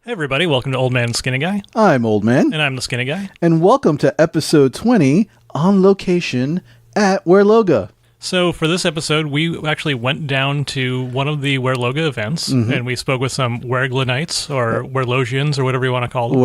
Hey everybody, welcome to Old Man and Skinny Guy. I'm Old Man. And I'm the Skinny Guy. And welcome to episode 20 on location at Waerloga. So for this episode, we actually went down to one of the Waerloga events, and we spoke with some Waerlogians, or Waerlogians, or whatever you want to call them.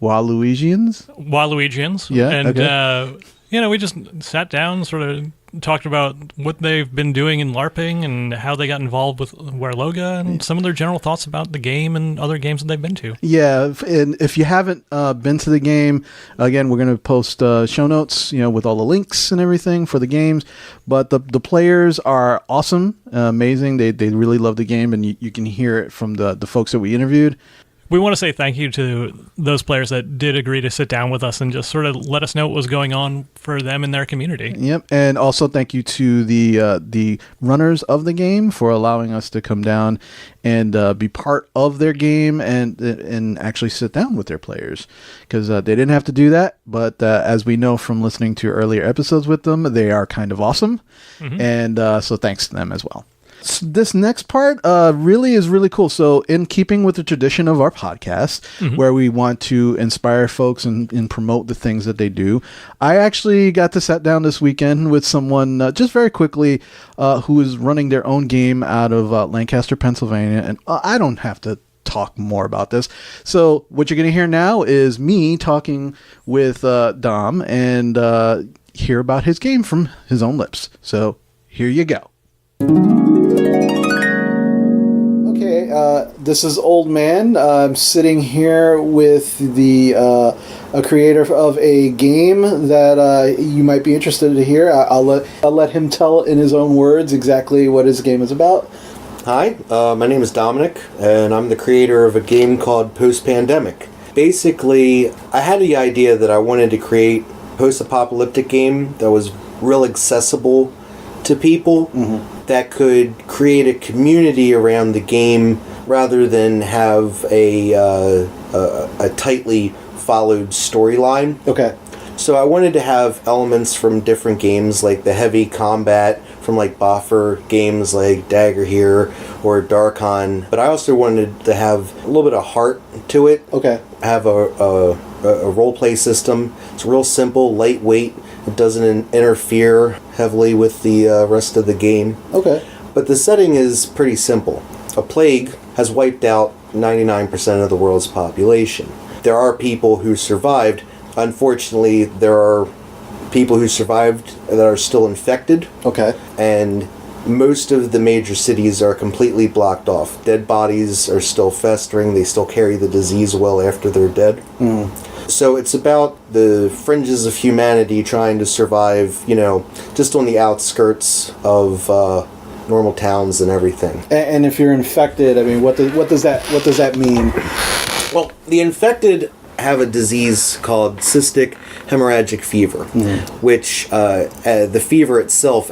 Waluigians? Waluigians. Yeah, and, okay. We just sat down, sort of talked about what they've been doing in LARPing and how they got involved with Waerloga and some of their general thoughts about the game and other games that they've been to. Yeah, and if you haven't been to the game, again, we're going to post show notes, with all the links and everything for the games. But the players are awesome, amazing. They really love the game, and you can hear it from the folks that we interviewed. We want to say thank you to those players that did agree to sit down with us and just sort of let us know what was going on for them in their community. Yep, and also thank you to the runners of the game for allowing us to come down and be part of their game and actually sit down with their players, because they didn't have to do that. But as we know from listening to earlier episodes with them, they are kind of awesome, and so thanks to them as well. This next part really is really cool. So in keeping with the tradition of our podcast, where we want to inspire folks and promote the things that they do, I actually got to sit down this weekend with someone just very quickly who is running their own game out of Lancaster, Pennsylvania. And I don't have to talk more about this. So what you're going to hear now is me talking with Dom and hear about his game from his own lips. So here you go. Okay, this is Old Man. I'm sitting here with a creator of a game that you might be interested to hear. I'll let him tell in his own words exactly what his game is about. Hi, my name is Dominic, and I'm the creator of a game called Post Pandemic. Basically, I had the idea that I wanted to create a post-apocalyptic game that was real accessible to people, that could create a community around the game rather than have a tightly followed storyline. Okay. So I wanted to have elements from different games, like the heavy combat from like Boffer games like Dagger Here or Darkon, but I also wanted to have a little bit of heart to it. Okay. Have a role-play system. It's real simple, lightweight. It doesn't interfere heavily with the rest of the game. Okay. But the setting is pretty simple. A plague has wiped out 99% of the world's population. There are people who survived. Unfortunately, there are people who survived that are still infected. Okay. And most of the major cities are completely blocked off. Dead bodies are still festering. They still carry the disease well after they're dead. So it's about the fringes of humanity trying to survive, just on the outskirts of normal towns and everything. And if you're infected, I mean, what does that mean? Well, the infected have a disease called cystic hemorrhagic fever, which the fever itself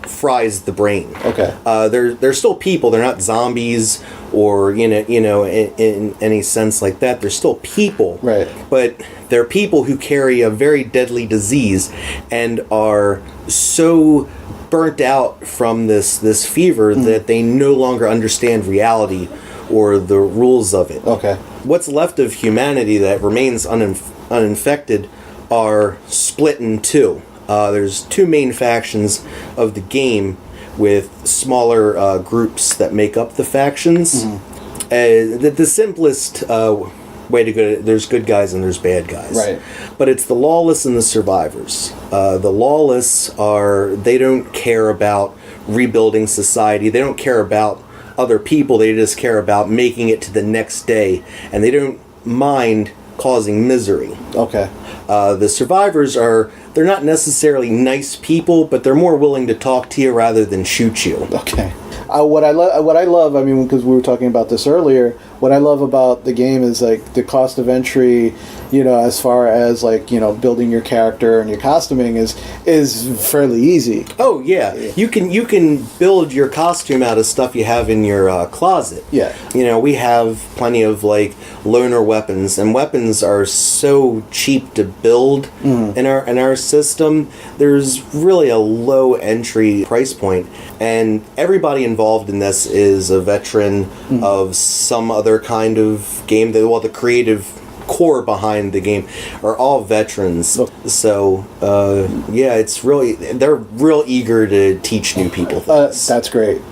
fries the brain. Okay. They're still people. They're not zombies or in any sense like that. They're still people. Right. But they're people who carry a very deadly disease and are so burnt out from this fever that they no longer understand reality or the rules of it. Okay. What's left of humanity that remains uninfected are split in two. There's two main factions of the game with smaller groups that make up the factions. The simplest way to go, there's good guys and there's bad guys. Right. But it's the lawless and the survivors. The lawless they don't care about rebuilding society. They don't care about other people. They just care about making it to the next day. And they don't mind causing misery. Okay. The survivors they're not necessarily nice people, but they're more willing to talk to you rather than shoot you. Okay. What I love, I mean, because we were talking about this earlier, what I love about the game is like the cost of entry, as far as like, building your character and your costuming is fairly easy. Oh yeah. You can build your costume out of stuff you have in your closet. Yeah. We have plenty of like loner weapons, and weapons are so cheap to build in our system. There's really a low entry price point, And everybody involved in this is a veteran of some other kind of game. The creative core behind the game are all veterans. So, it's really, they're real eager to teach new people things. That's great.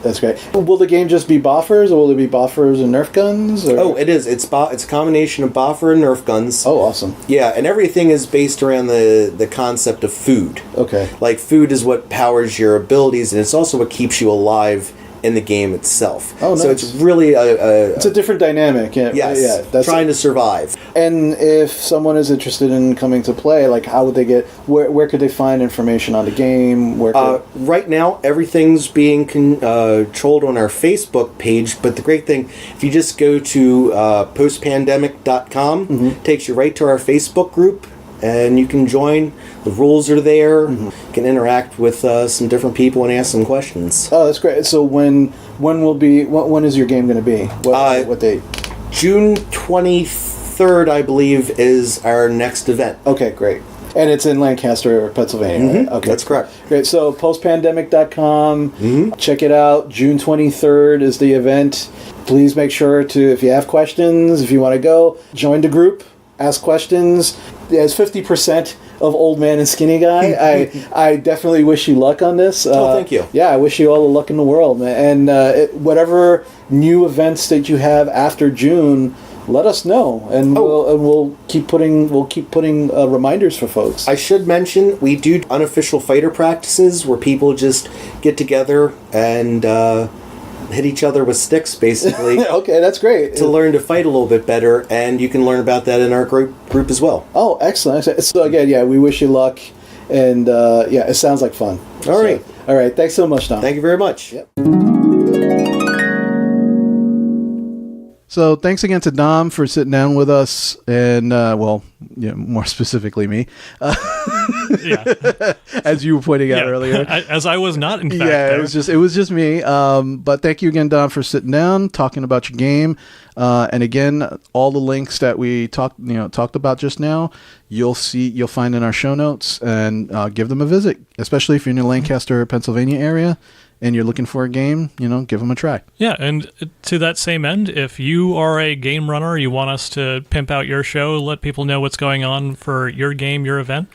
Will the game just be boffers, or will it be boffers and Nerf guns? Or? Oh, it is. It's a combination of boffer and Nerf guns. Oh, awesome. Yeah, and everything is based around the concept of food. Okay. Like, food is what powers your abilities, and it's also what keeps you alive in the game itself. Oh, nice. So it's really it's a different dynamic. Yes, that's trying to survive. And if someone is interested in coming to play, like, how would they get? Where could they find information on the game? Right now, everything's being controlled on our Facebook page. But the great thing, if you just go to postpandemic.com, takes you right to our Facebook group. And you can join. The rules are there. You can interact with some different people and ask some questions. Oh, that's great. So when is your game going to be? What date? June 23rd, I believe, is our next event. Okay, great. And it's in Lancaster, Pennsylvania. Right? Okay, that's correct. Great. So postpandemic.com. Check it out. June 23rd is the event. Please make sure to, if you have questions, if you want to go, join the group. Ask questions. As 50% of Old Man and Skinny Guy, I definitely wish you luck on this. Thank you. Yeah, I wish you all the luck in the world, man. And whatever new events that you have after June, let us know, and we'll keep putting reminders for folks. I should mention we do unofficial fighter practices where people just get together and hit each other with sticks, basically. Okay, that's great. To learn to fight a little bit better, and you can learn about that in our group as well. Oh, excellent. So again, we wish you luck, and it sounds like fun. All right. Thanks so much, Tom. Thank you very much. Yep. So thanks again to Dom for sitting down with us, and more specifically me, as you were pointing out earlier. As I was not, in fact. Yeah, it was just me. But thank you again, Dom, for sitting down, talking about your game, and again, all the links that we talked about just now, you'll find in our show notes, and give them a visit, especially if you're in the Lancaster, Pennsylvania area. And you're looking for a game, give them a try. Yeah, and to that same end, if you are a game runner, you want us to pimp out your show, let people know what's going on for your game, your event,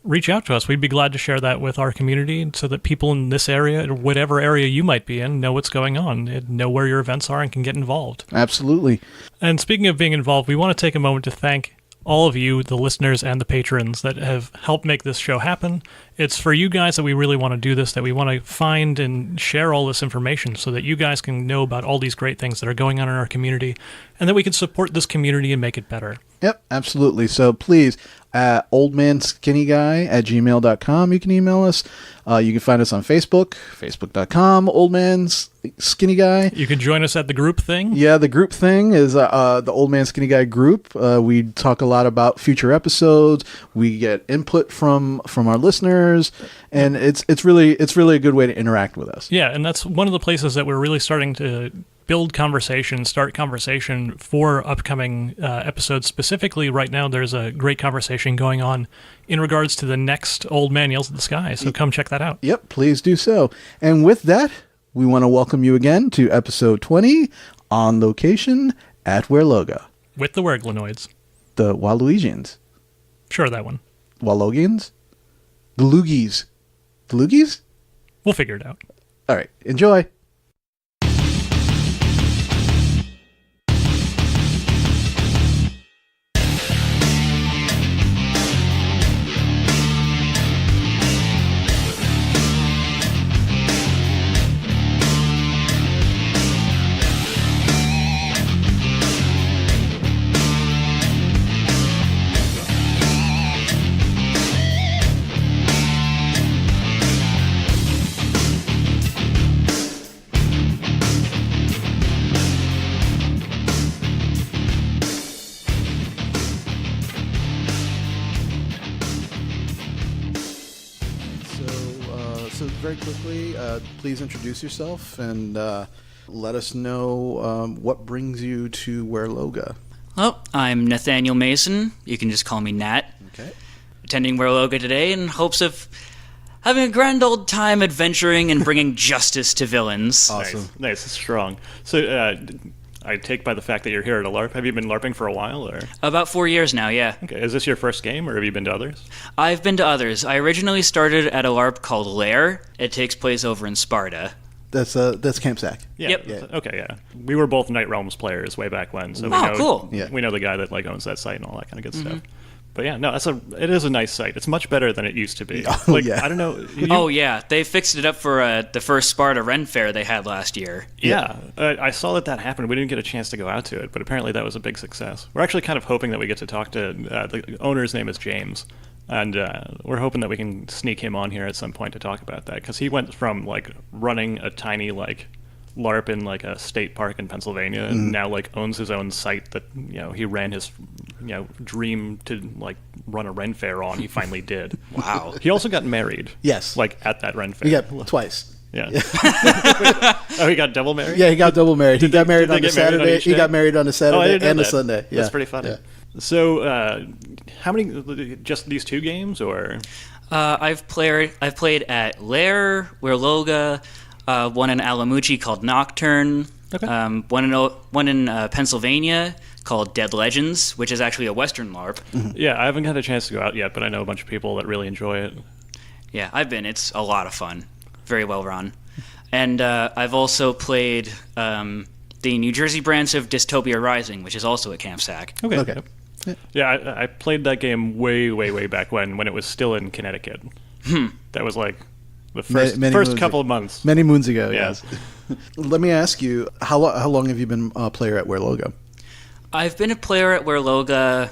reach out to us. We'd be glad to share that with our community so that people in this area, or whatever area you might be in, know what's going on, and know where your events are and can get involved. Absolutely. And speaking of being involved, we want to take a moment to thank all of you, the listeners and the patrons that have helped make this show happen. It's for you guys that we really want to do this, that we want to find and share all this information so that you guys can know about all these great things that are going on in our community, and that we can support this community and make it better. Yep, absolutely. So please, oldmanskinnyguy@gmail.com. You can email us. You can find us on Facebook, facebook.com, oldmanskinnyguy. You can join us at the group thing. Yeah, the group thing is the Old Man Skinny Guy group. We talk a lot about future episodes. We get input from our listeners, and it's really a good way to interact with us. Yeah, and that's one of the places that we're really starting to start conversation for upcoming episodes. Specifically, right now, there's a great conversation going on in regards to the next Old Man Yells at the Sky, so come check that out. Yep, please do so. And with that, we want to welcome you again to episode 20, on location at Waerloga. With the Waerglanoids. The Waluigians. Sure, that one. Walogians? The Loogies. The Loogies? We'll figure it out. All right, enjoy. So very quickly, please introduce yourself and let us know what brings you to Waerloga. Well, I'm Nathaniel Mason. You can just call me Nat. Okay. Attending Waerloga today in hopes of having a grand old time adventuring and bringing justice to villains. Awesome. Nice. Strong. So, I take by the fact that you're here at a LARP. Have you been LARPing for a while, or? About 4 years now, yeah. Okay. Is this your first game, or have you been to others? I've been to others. I originally started at a LARP called LAIR. It takes place over in Sparta. That's Camp Sack. Yeah. Yep. Yeah. Okay. Yeah. We were both Night Realms players way back when, so Cool. Yeah. we know the guy that owns that site and all that kind of good stuff. But yeah, no, it is a nice site. It's much better than it used to be. Yeah. I don't know. Oh, yeah. They fixed it up for the first Sparta Ren Fair they had last year. Yeah, I saw that happened. We didn't get a chance to go out to it, but apparently that was a big success. We're actually kind of hoping that we get to talk to the owner's name is James, and we're hoping that we can sneak him on here at some point to talk about that, because he went from running a tiny LARP in a state park in Pennsylvania, and now owns his own site that he ran his dream to run a Ren Fair on. He finally did. Wow. He also got married. Yes. At that Ren Fair. He got twice. Yeah. Oh, he got double married? Yeah, he got double married. He got married did on they the get married on Saturday. each He day? got married on the I Saturday didn't know and the that. Sunday. Yeah. That's pretty funny. Yeah. So, how many? Just these two games, or? I've played at Lair, Waerloga, one in Alamuchi called Nocturne, Okay. one in Pennsylvania called Dead Legends, which is actually a Western LARP. Yeah, I haven't had a chance to go out yet, but I know a bunch of people that really enjoy it. Yeah, I've been. It's a lot of fun. Very well run. And I've also played the New Jersey branch of Dystopia Rising, which is also at Camp Sack. Okay. Okay. Yep. Yeah, I played that game way back when it was still in Connecticut. That was the first Many first moons couple of months. Many moons ago, Yeah. yes. Let me ask you, how long have you been a player at Waerloga? I've been a player at Waerloga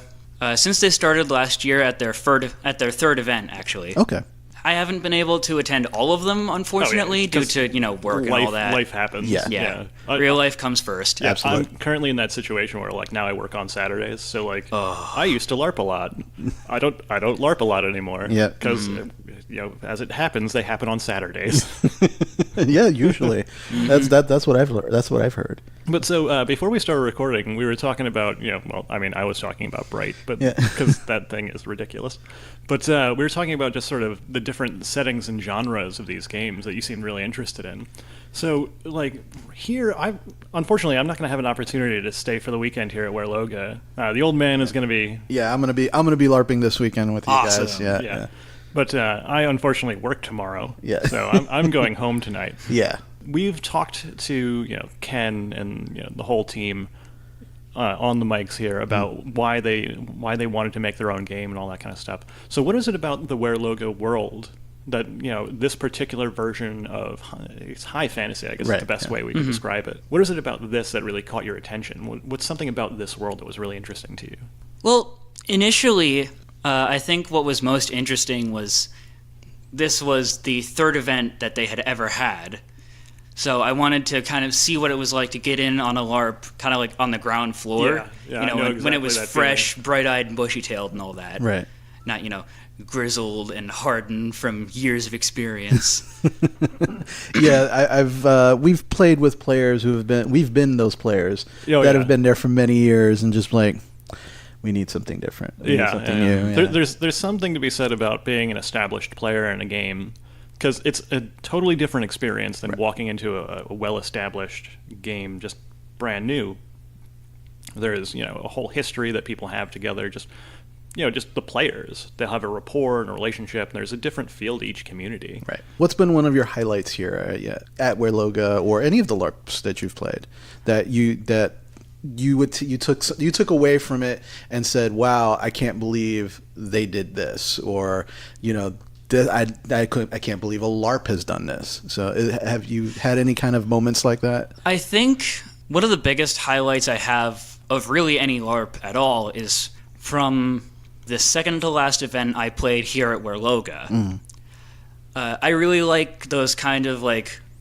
since they started last year at their third event, actually. Okay. I haven't been able to attend all of them, unfortunately, due 'cause to work and all that. Life happens. Yeah. Yeah, I- real life comes first. Yeah, Absolutely. I'm currently in that situation where now I work on Saturdays, so I used to LARP a lot. I don't LARP a lot anymore. Yeah. Because as it happens, they happen on Saturdays. Yeah, usually. That's what I've learned. That's what I've heard. But so before we started recording, we were talking about I was talking about Bright, but Yeah. because that thing is ridiculous. But we were talking about just sort of the different settings and genres of these games that you seem really interested in. So here, unfortunately I'm not going to have an opportunity to stay for the weekend here at Waerloga. The old man is going to be Yeah, I'm gonna be LARPing this weekend with you Awesome. guys. Yeah. But I unfortunately work tomorrow. Yeah. So I'm going home tonight. Yeah. We've talked to Ken and the whole team on the mics here about why they wanted to make their own game and all that kind of stuff. So what is it about the Waerloga world that this particular version of it's high fantasy, I guess Right, is the best yeah. way we can describe it. What is it about this that really caught your attention? What's something about this world that was really interesting to you? Well, initially, I think what was most interesting was this was the third event that they had ever had. So I wanted to kind of see what it was like to get in on a LARP, kind of on the ground floor. Yeah, I know when exactly it was that fresh, bright-eyed, and bushy-tailed and all that. Right. Not, grizzled and hardened from years of experience. Yeah, we've played with players we've been those players that have been there for many years and just we need something different. We need something new. Yeah. There's something to be said about being an established player in a game, because it's a totally different experience than walking into a well-established game just brand new. There's a whole history that people have together. Just the players, they'll have a rapport and a relationship, and there's a different feel to each community. Right. What's been one of your highlights here at Waerloga or any of the LARPs that you've played that you took away from it and said, "Wow, I can't believe they did this," or I can't believe a LARP has done this. So have you had any kind of moments like that? I think one of the biggest highlights I have of really any LARP at all is from the second to last event I played here at Waerloga. I really like those kind of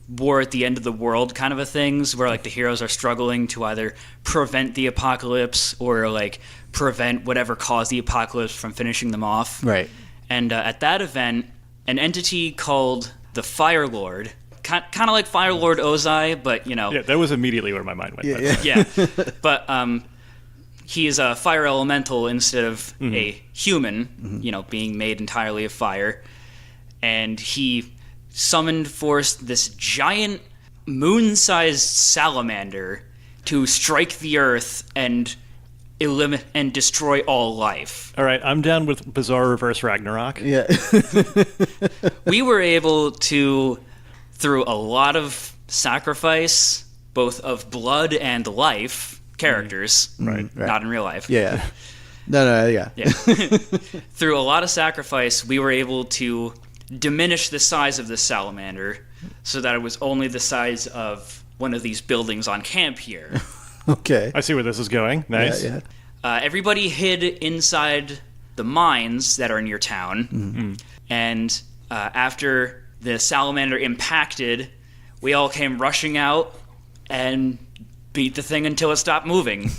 war at the end of the world kind of a things where the heroes are struggling to either prevent the apocalypse or prevent whatever caused the apocalypse from finishing them off. Right. And at that event, an entity called the Fire Lord, kind of like Fire Lord Ozai, but Yeah, that was immediately where my mind went. Yeah. But he is a fire elemental instead of a human, being made entirely of fire. and he summoned forth this giant moon-sized salamander to strike the Earth and eliminate and destroy all life. All right, I'm down with Bizarre Reverse Ragnarok. Yeah. We were able to, through a lot of sacrifice, both of blood and life, characters, Right. not in real life. Yeah. No, yeah. Yeah. Through a lot of sacrifice, we were able to diminish the size of the salamander so that it was only the size of one of these buildings on camp here. Okay. I see where this is going. Nice. Yeah. Everybody hid inside the mines that are near town. Mm-hmm. And after the salamander impacted, we all came rushing out and beat the thing until it stopped moving.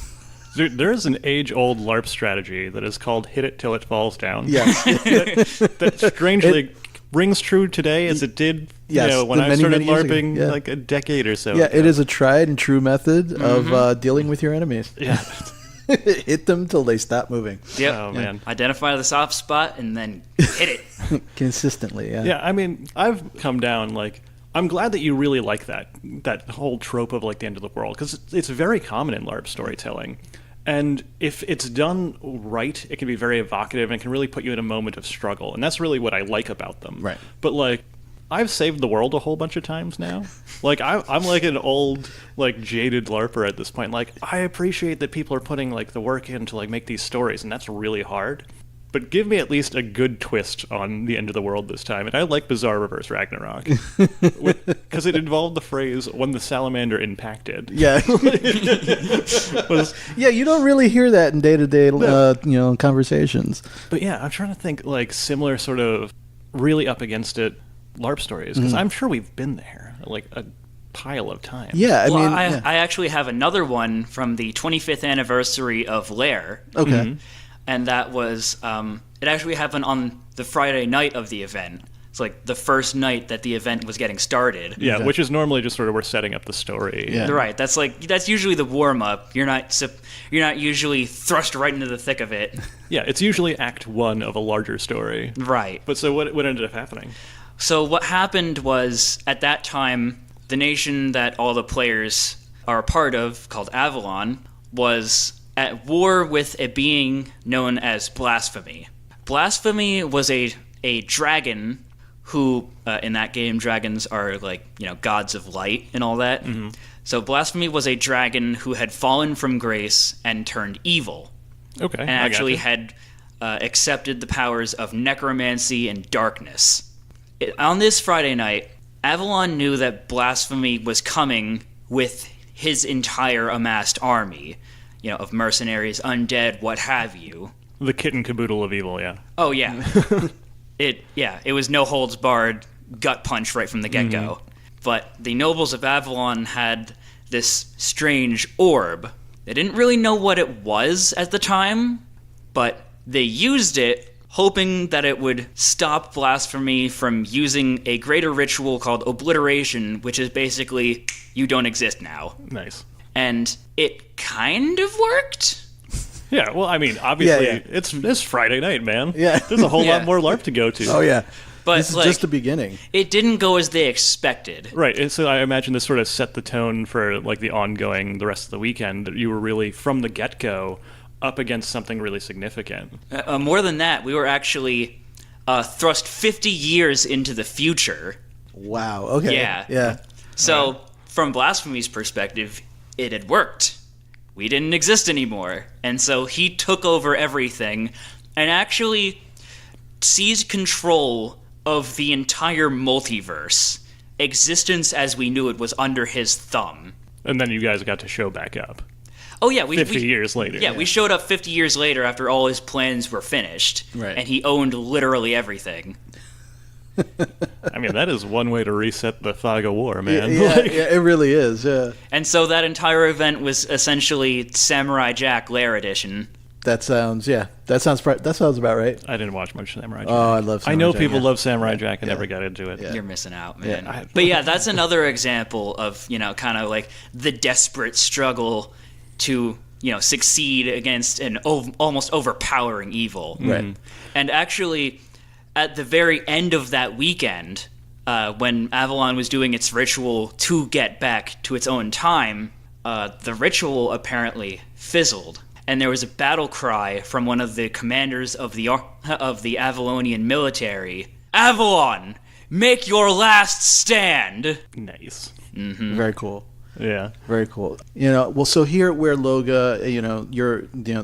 Dude, there is an age-old LARP strategy that is called hit it till it falls down. Yes. That strangely rings true today as it did Yes, when I many, started many years ago. LARPing Yeah. like a decade or so Yeah, ago. it is a tried and true method of dealing with your enemies. Yeah. Hit them till they stop moving Yep. Oh, man. Identify the soft spot and then hit it. consistently. Yeah. Yeah, I mean, I've come down, like, I'm glad that you really like that whole trope of, like, the end of the world, because it's very common in LARP storytelling. And if it's done right, it can be very evocative and can really put you in a moment of struggle. And that's really what I like about them. Right. But, like, I've saved the world a whole bunch of times now. Like, I'm like an old, like, jaded LARPer at this point. Like, I appreciate that people are putting, like, the work in to, like, make these stories, and that's really hard. But give me at least a good twist on the end of the world this time. And I like Bizarre Reverse Ragnarok. Because it involved the phrase, when the salamander impacted. Yeah. Was- Yeah, you don't really hear that in day-to-day, conversations. But yeah, I'm trying to think, like, similar sort of really up against it LARP stories. Because I'm sure we've been there, like, a pile of times. Yeah, Well, I mean, I actually have another one from the 25th anniversary of Lair. okay. And that was, it actually happened on the Friday night of the event. It's like the first night that the event was getting started. Yeah, Okay. which is normally just sort of we're setting up the story. Yeah. Right. That's usually the warm up. You're not usually thrust right into the thick of it. Yeah, it's usually act one of a larger story. Right. But so what ended up happening? So what happened was, at that time, the nation that all the players are a part of, called Avalon, was at war with a being known as Blasphemy. Blasphemy was a dragon who, in that game, dragons are like, gods of light and all that. Mm-hmm. So Blasphemy was a dragon who had fallen from grace and turned evil. Okay. And actually had accepted the powers of necromancy and darkness. On this Friday night, Avalon knew that Blasphemy was coming with his entire amassed army, of mercenaries, undead, what have you. The kit and caboodle of evil, yeah. Oh, yeah. It was no holds barred, gut punch right from the get-go. But the nobles of Avalon had this strange orb. They didn't really know what it was at the time, but they used it hoping that it would stop Blasphemy from using a greater ritual called Obliteration, which is basically, you don't exist now. Nice. And it kind of worked. Yeah, well, I mean, obviously, Yeah. it's Friday night, man. Yeah. There's a whole Yeah. lot more LARP to go to. Oh, yeah. But This is just the beginning. it didn't go as they expected. Right, and so I imagine this sort of set the tone for, like, the rest of the weekend, that you were really, from the get-go, up against something really significant. More than that, we were actually thrust 50 years into the future. Wow. Okay. Yeah. Yeah. So, from Blasphemy's perspective, it had worked. We didn't exist anymore. And so he took over everything and actually seized control of the entire multiverse. Existence as we knew it was under his thumb. And then you guys got to show back up. Oh, yeah. 50 years later. Yeah, we showed up 50 years later after all his plans were finished. Right. And he owned literally everything. I mean, that is one way to reset the fog of war, man. Yeah, it really is. Yeah. And so that entire event was essentially Samurai Jack Lair Edition. That sounds about right. I didn't watch much Samurai Jack. Oh, I love I know Samurai Jack, people yeah. love Samurai Jack and never got into it. Yeah. You're missing out, man. Yeah, But yeah, that's another example of, kind of like the desperate struggle to, succeed against an almost overpowering evil. Right. And actually, at the very end of that weekend, when Avalon was doing its ritual to get back to its own time, the ritual apparently fizzled, and there was a battle cry from one of the commanders of the Avalonian military: "Avalon, make your last stand!" Nice. Very cool. Yeah. Very cool. Well, so here at Waerloga,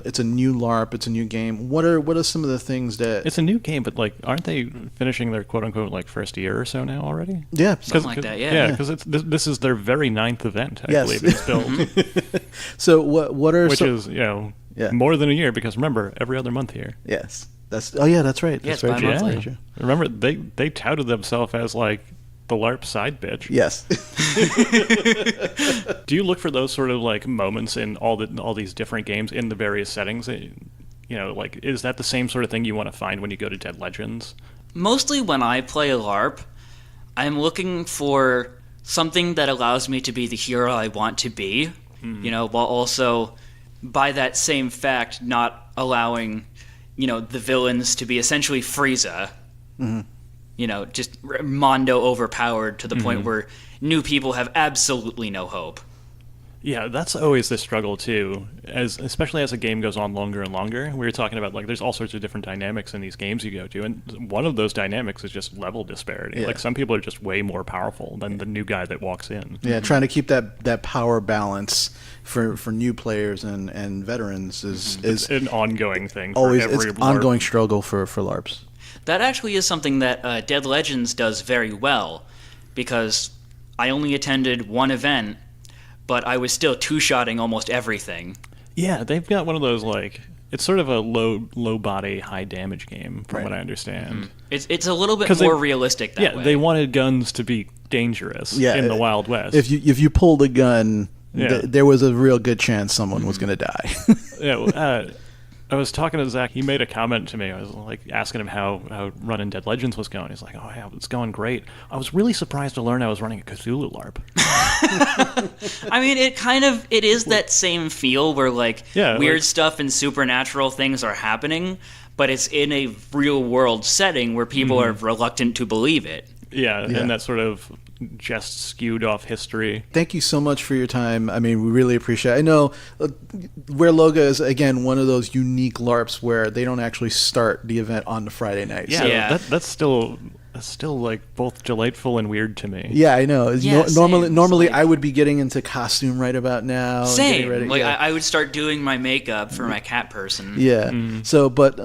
it's a new LARP, it's a new game. What are some of the things that It's a new game, but like, aren't they finishing their quote unquote like first year or so now already? Yeah, Something like that, yeah. Yeah, because this is their very 9th event, I Yes. believe, it's built. So what are Which is, more than a year, because remember, every other month here. Yes. That's that's right. Yeah, That's it's very true. bi-monthly. Very true. Remember, they touted themselves as like the LARP side bitch. Yes. Do you look for those sort of like moments in all these different games in the various settings? Like, is that the same sort of thing you want to find when you go to Dead Legends? Mostly when I play a LARP, I'm looking for something that allows me to be the hero I want to be, while also, by that same fact, not allowing, the villains to be essentially Frieza. Just Mondo overpowered to the point where new people have absolutely no hope. Yeah, that's always the struggle too, especially as a game goes on longer and longer. We were talking about like there's all sorts of different dynamics in these games you go to, and one of those dynamics is just level disparity. Yeah. Like some people are just way more powerful than the new guy that walks in. Yeah, trying to keep that power balance for new players and veterans is It's an ongoing thing. always for every it's LARP. ongoing struggle for LARPs. That actually is something that Dead Legends does very well, because I only attended one event, but I was still two-shotting almost everything. Yeah, they've got one of those like it's sort of a low body, high damage game, from what I understand. It's a little bit 'Cause more they- realistic that Yeah, way. they wanted guns to be dangerous in the Wild West. If you pulled a gun, Yeah. there was a real good chance someone was going to die. I was talking to Zach. He made a comment to me. I was like asking him how running Dead Legends was going. He's like, "Oh yeah, it's going great." I was really surprised to learn I was running a Cthulhu LARP. I mean, it is that same feel where weird like- stuff and supernatural things are happening, but it's in a real world setting where people are reluctant to believe it. Yeah, Yeah. and that sort of just skewed off history. Thank you so much for your time. I mean, we really appreciate it. I know Waerloga is, again, one of those unique LARPs where they don't actually start the event on the Friday night. Yeah, So- Yeah. That's still like both delightful and weird to me. yeah, I know. Yeah, same. Normally It's I would be getting into costume right about now. and Same. getting ready. Like yeah. I would start doing my makeup for my cat person. Yeah. So, but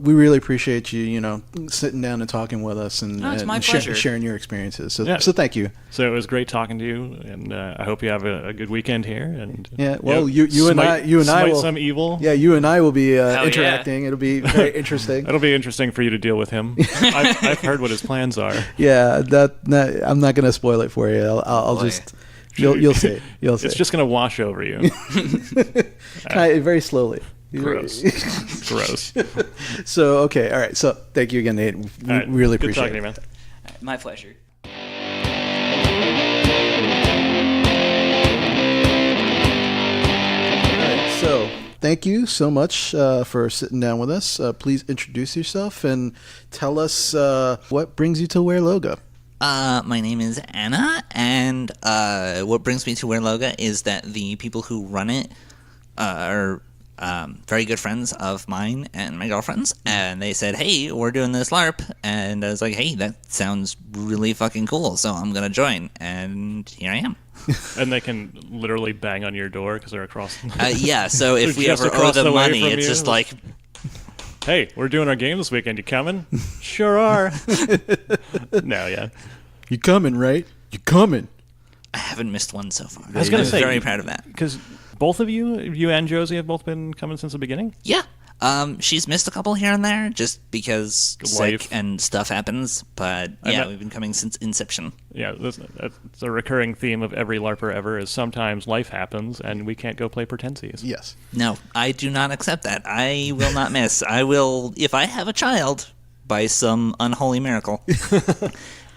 we really appreciate you, sitting down and talking with us and, No, it's and my pleasure. sharing your experiences. So, Yeah. so thank you. So it was great talking to you, and I hope you have a good weekend here. And Yeah, well, you and I smite will- some evil. Yeah, you and I will be yeah. interacting. It'll be very interesting. It'll be interesting for you to deal with him. I've heard what his plans are. Yeah, I'm not going to spoil it for you. I'll Boy. just you'll see. You'll see. It's just going to wash over you. very slowly. Gross. Gross. So okay, all right. So thank you again, Nate. We All right, really good appreciate talking it. to you, man. My pleasure. All right, so thank you so much for sitting down with us. Please introduce yourself and tell us what brings you to Waerloga. My name is Anna, and what brings me to Waerloga is that the people who run it are very good friends of mine and my girlfriend's, and they said, "Hey, we're doing this LARP," and I was like, "Hey, that sounds really fucking cool, so I'm gonna join," and here I am. And they can literally bang on your door because they're across. Yeah, so if They're we just ever owe across them the way money, from it's you. just like, Hey, we're doing our game this weekend. You coming? Sure are. No, yeah. You coming, right? You coming? I haven't missed one so far. I was gonna I'm say, very proud of that. Because both of you and Josie have both been coming since the beginning. Yeah. She's missed a couple here and there just because Life. sick and stuff happens, but I yeah, met- we've been coming since Inception. Yeah, that's a recurring theme of every LARPer ever is sometimes life happens and we can't go play pretensies. Yes. No, I do not accept that. I will not miss. I will, if I have a child by some unholy miracle,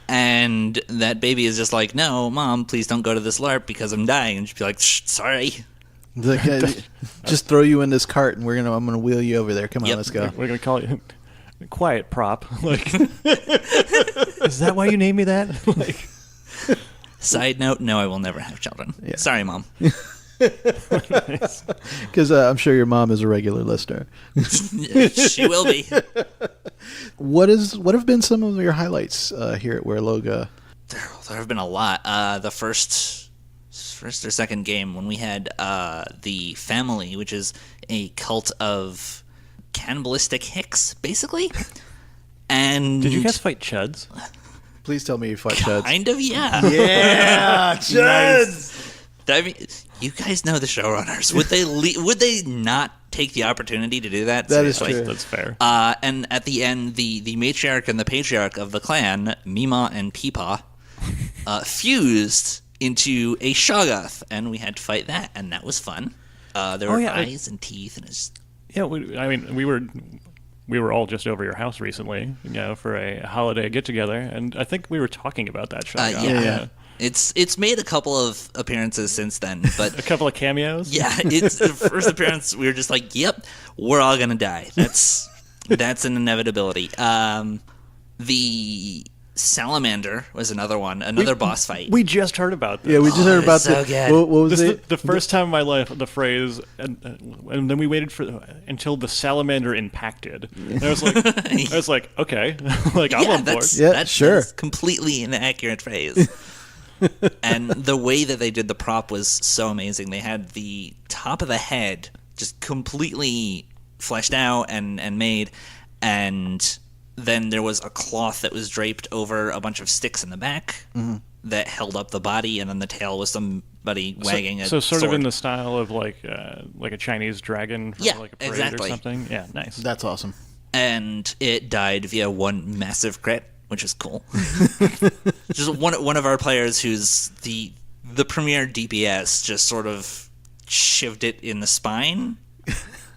and that baby is just like, "No, Mom, please don't go to this LARP because I'm dying," and she'd be like, "Shh, sorry." Just throw you in this cart, and I'm gonna wheel you over there. Come on, Yep. let's go. We're going to call you quiet prop. Like, is that why you named me that? Like, Side note, no, I will never have children. Yeah. Sorry, Mom. Because I'm sure your mom is a regular listener. She will be. What have been some of your highlights here at Waerloga? There have been a lot. The first or second game when we had the family, which is a cult of cannibalistic hicks, basically. And did you guys fight chuds? Please tell me you fight chuds. kind of, yeah. Yeah, chuds. I mean, you guys know the showrunners. Would they not take the opportunity to do that? That is Seriously? true. That's fair. And at the end, the matriarch and the patriarch of the clan, Mima and Peepaw, fused into a Shoggoth, and we had to fight that, and that was fun. There were eyes and teeth, and it's... Yeah, we were all just over your house recently, for a holiday get-together, and I think we were talking about that show. Yeah. It's made a couple of appearances since then, but A couple of cameos? yeah, it's the first appearance. We were just like, "Yep, we're all gonna die." That's an inevitability. The salamander was another boss fight. We just heard about this. Yeah, we just heard about so the. good. What was This is it? the first time in my life, the phrase, and then we waited until the salamander impacted. And I was like, okay, like I'm on board. Yeah, sure. That's completely an accurate phrase. And the way that they did the prop was so amazing. They had the top of the head just completely fleshed out and made, and then there was a cloth that was draped over a bunch of sticks in the back that held up the body, and then the tail was somebody wagging a So sort sword. of in the style of like a Chinese dragon from Yeah, like a parade exactly. or something. Yeah, nice. That's awesome. And it died via one massive crit, which is cool. Just one of our players who's the premier DPS just sort of shivved it in the spine,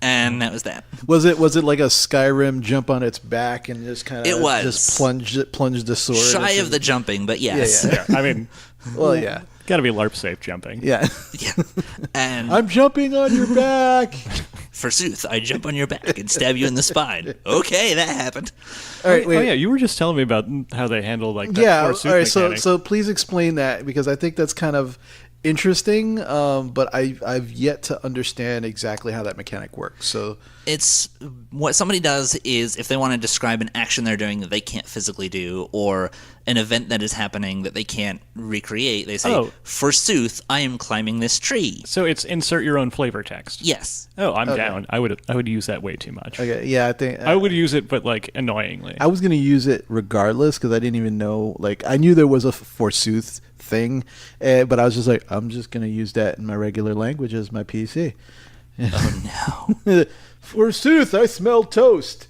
and that was that. Was it like a Skyrim jump on its back and just kind of It was. just plunged the sword? Shy of the jumping, but yes. Yeah. Yeah, I mean, Well, yeah. got to be LARP safe jumping. Yeah. Yeah. And I'm jumping on your back. forsooth, I jump on your back and stab you in the spine. Okay, that happened. All right, wait. Oh yeah, you were just telling me about how they handle like that Yeah. All forsooth right. mechanic. So please explain that, because I think that's kind of interesting. But I've yet to understand exactly how that mechanic works. So It's what somebody does is if they want to describe an action they're doing that they can't physically do, or an event that is happening that they can't recreate, they say, Oh. forsooth, I am climbing this tree. So it's insert your own flavor text. Yes. Oh, I'm down. I would use that way too much. okay, yeah, I think I would use it, but like annoyingly. I was gonna use it regardless because I didn't even know. Like, I knew there was a forsooth thing, but I was just like, I'm just gonna use that in my regular language as my PC. Oh no. Forsooth, I smell toast.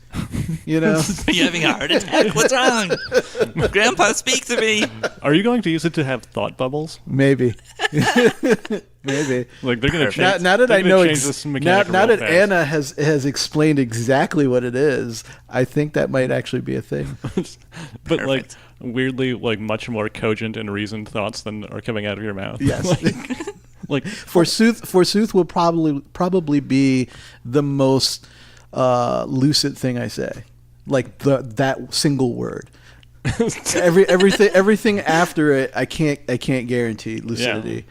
You know. Are you having a heart attack? What's wrong? Grandpa, speak to me. Are you going to use it to have thought bubbles? Maybe. Maybe. Like they're going to change. Now that they're I gonna know, change this mechanic now real that fast. Anna has explained exactly what it is, I think that might actually be a thing. But like Perfect. weirdly, like much more cogent and reasoned thoughts than are coming out of your mouth. Yes. Like Forsooth will probably be the most lucid thing I say. Like that single word. Everything after it, I can't guarantee lucidity.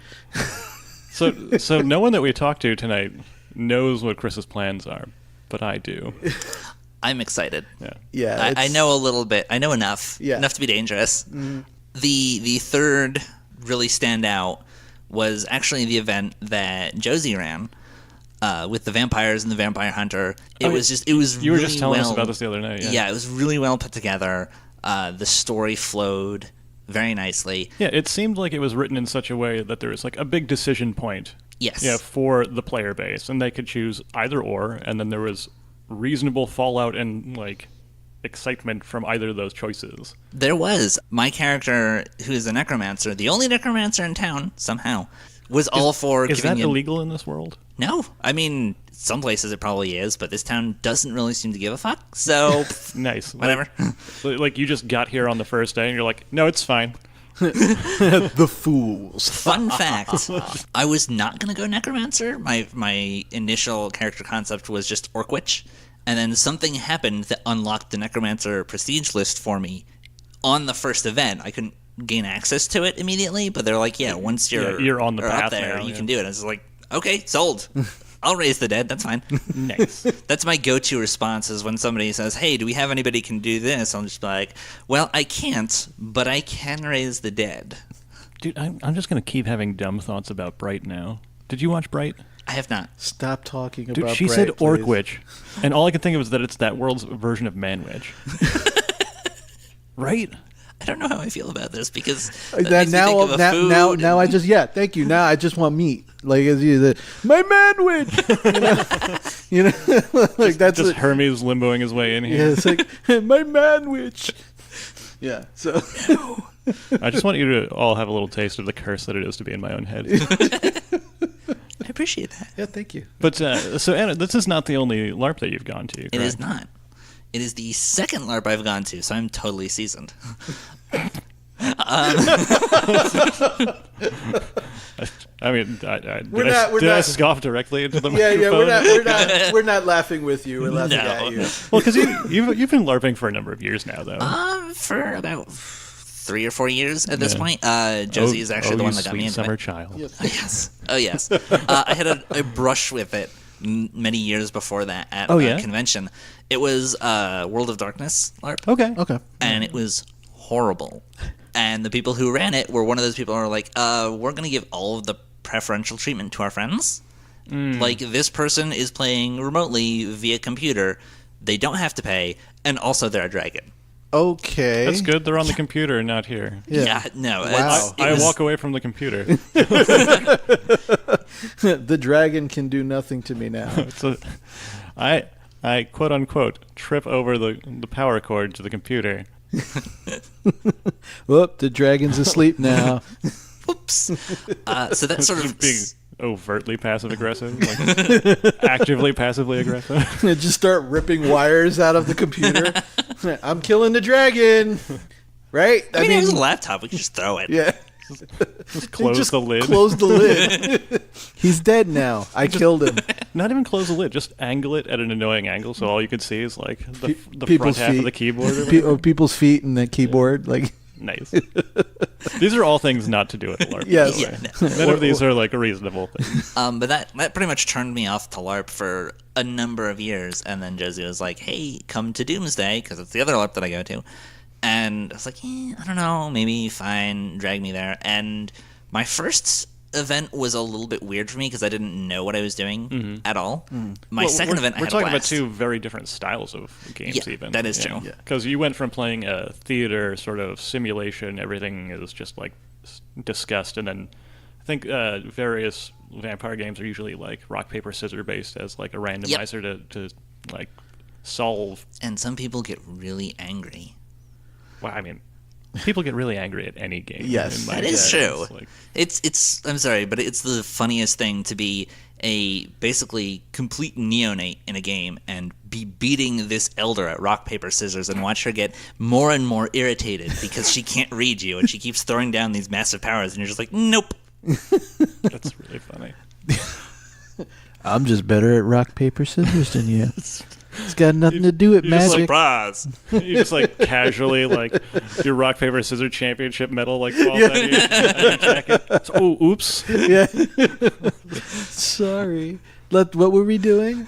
so no one that we talked to tonight knows what Chris's plans are, but I do. I'm excited. Yeah. Yeah, I it's- know a little bit. I know enough. Yeah. Enough to be dangerous. The third really standout was actually the event that Josie ran with the vampires and the vampire hunter. It Oh, was You were really just telling us well- about this the other night. Yeah, it was really well put together. The story flowed very nicely. Yeah, it seemed like it was written in such a way that there was like a big decision point. Yes. Yeah, for the player base, and they could choose either or, and then there was reasonable fallout and like excitement from either of those choices. There was. My character, who is a necromancer, the only necromancer in town, somehow, was all for Is giving that you... illegal in this world? No. I mean, some places it probably is, but this town doesn't really seem to give a fuck, so... Nice. Whatever. Like you just got here on the first day, and you're like, no, it's fine. the fools. Fun fact, I was not going to go necromancer. My initial character concept was just orc witch, And then something happened that unlocked the Necromancer prestige list for me on the first event. I couldn't gain access to it immediately, but they're like, yeah, once you're on the path up there, now, you can do it. I was like, okay, sold. I'll raise the dead. That's fine. Nice. That's my go-to response is when somebody says, hey, do we have anybody can do this? I'll just be like, well, I can't, but I can raise the dead. Dude, I'm just going to keep having dumb thoughts about Bright now. Did you watch Bright? I have not. Stop talking Dude, about she Bright, said Orc please. Witch, and all I could think of was that it's that world's version of Man Witch. Right? I don't know how I feel about this because that makes me now, think of a now, food now, and- now I just thank you. Now I just want meat. Like as you, my man witch. You know, like that's Just it. Hermes limboing his way in Yeah, here. it's like my man witch. Yeah. So I just want you to all have a little taste of the curse that it is to be in my own head. I appreciate that. yeah, thank you. But so Anna, this is not the only LARP that you've gone to. It is correct? not. It is the second LARP I've gone to, so I'm totally seasoned. I mean, did we're I not- scoff directly into the Yeah, microphone? we're not laughing with you. We're laughing No. at you. Well, because you've been LARPing for a number of years now, though. For about 3 or 4 years at this point. Josie is actually the one that got me into summer it. child. Oh, yes. I had a brush with it many years before that at yeah? convention. It was World of Darkness LARP. Okay. And it was horrible. And the people who ran it were one of those people who were like, we're going to give all of the preferential treatment to our friends. Like, this person is playing remotely via computer. They don't have to pay. And also, they're a dragon. Okay. That's good. They're on the computer and not here. Yeah, no. Wow. I walk away from the computer. The dragon can do nothing to me now. So, I quote unquote trip over the power cord to the computer. Whoop, the dragon's asleep now. Whoops. So that's sort of... Just being overtly passive aggressive, like actively passively aggressive. Just start ripping wires out of the computer. I'm killing the dragon. Right? I mean, it was a laptop. We could just throw it. Yeah. Just close Just the lid. Close the lid. He's dead now. I killed him. Not even close the lid. Just angle it at an annoying angle, so all you could see is like the front People's half feet. of the keyboard. Or whatever. People's feet and the keyboard. Like, Nice. These are all things not to do at LARP. Yes. By the way. None of these are like reasonable things. But that pretty much turned me off to LARP for a number of years. And then Josie was like, hey, come to Doomsday, because it's the other LARP that I go to. And I was like, I don't know, maybe fine, drag me there. And my first event was a little bit weird for me because I didn't know what I was doing at all. My second event, I we're had talking a about blast. two very different styles of games. Yeah, even that is true. Because you went from playing a theater sort of simulation, everything is just like discussed, and then I think various vampire games are usually like rock paper scissors based as like a randomizer to like solve. And some people get really angry. Well, I mean, people get really angry at any game. Yes. in my That is experience. true. Like, It's I'm sorry, but it's the funniest thing to be a basically complete neonate in a game and be beating this elder at rock, paper, scissors and watch her get more and more irritated because she can't read you and she keeps throwing down these massive powers and you're just like, nope. that's really funny. I'm just better at rock, paper, scissors than you. It's got nothing to do with you just, magic. Surprise. You just like casually like your rock paper scissors championship medal like falls out of your jacket. So, oh, oops. Yeah. Sorry. What were we doing?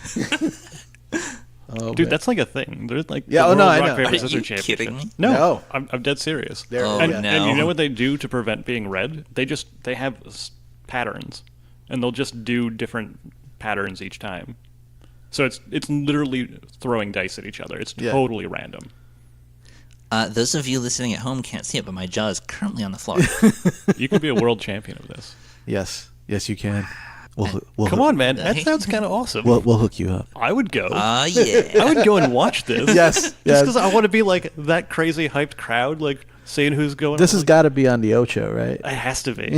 Oh, Dude, man. that's like a thing. There's like Yeah, the oh, no, World I Rock know. Paper Are Scissors you Championship. kidding me? No. I'm dead serious. There. Oh, and, no. and you know what they do to prevent being read? They have patterns, and they'll just do different patterns each time. So it's literally throwing dice at each other. It's totally random. Those of you listening at home can't see it, but my jaw is currently on the floor. You could be a world champion of this. Yes, you can. We'll Come on, man. That sounds kind of awesome. We'll hook you up. I would go. Yeah. I would go and watch this. Yes, Just yes. because I want to be like that crazy hyped crowd, like seeing who's going. This has like, got to be on the Ocho, right? It has to be.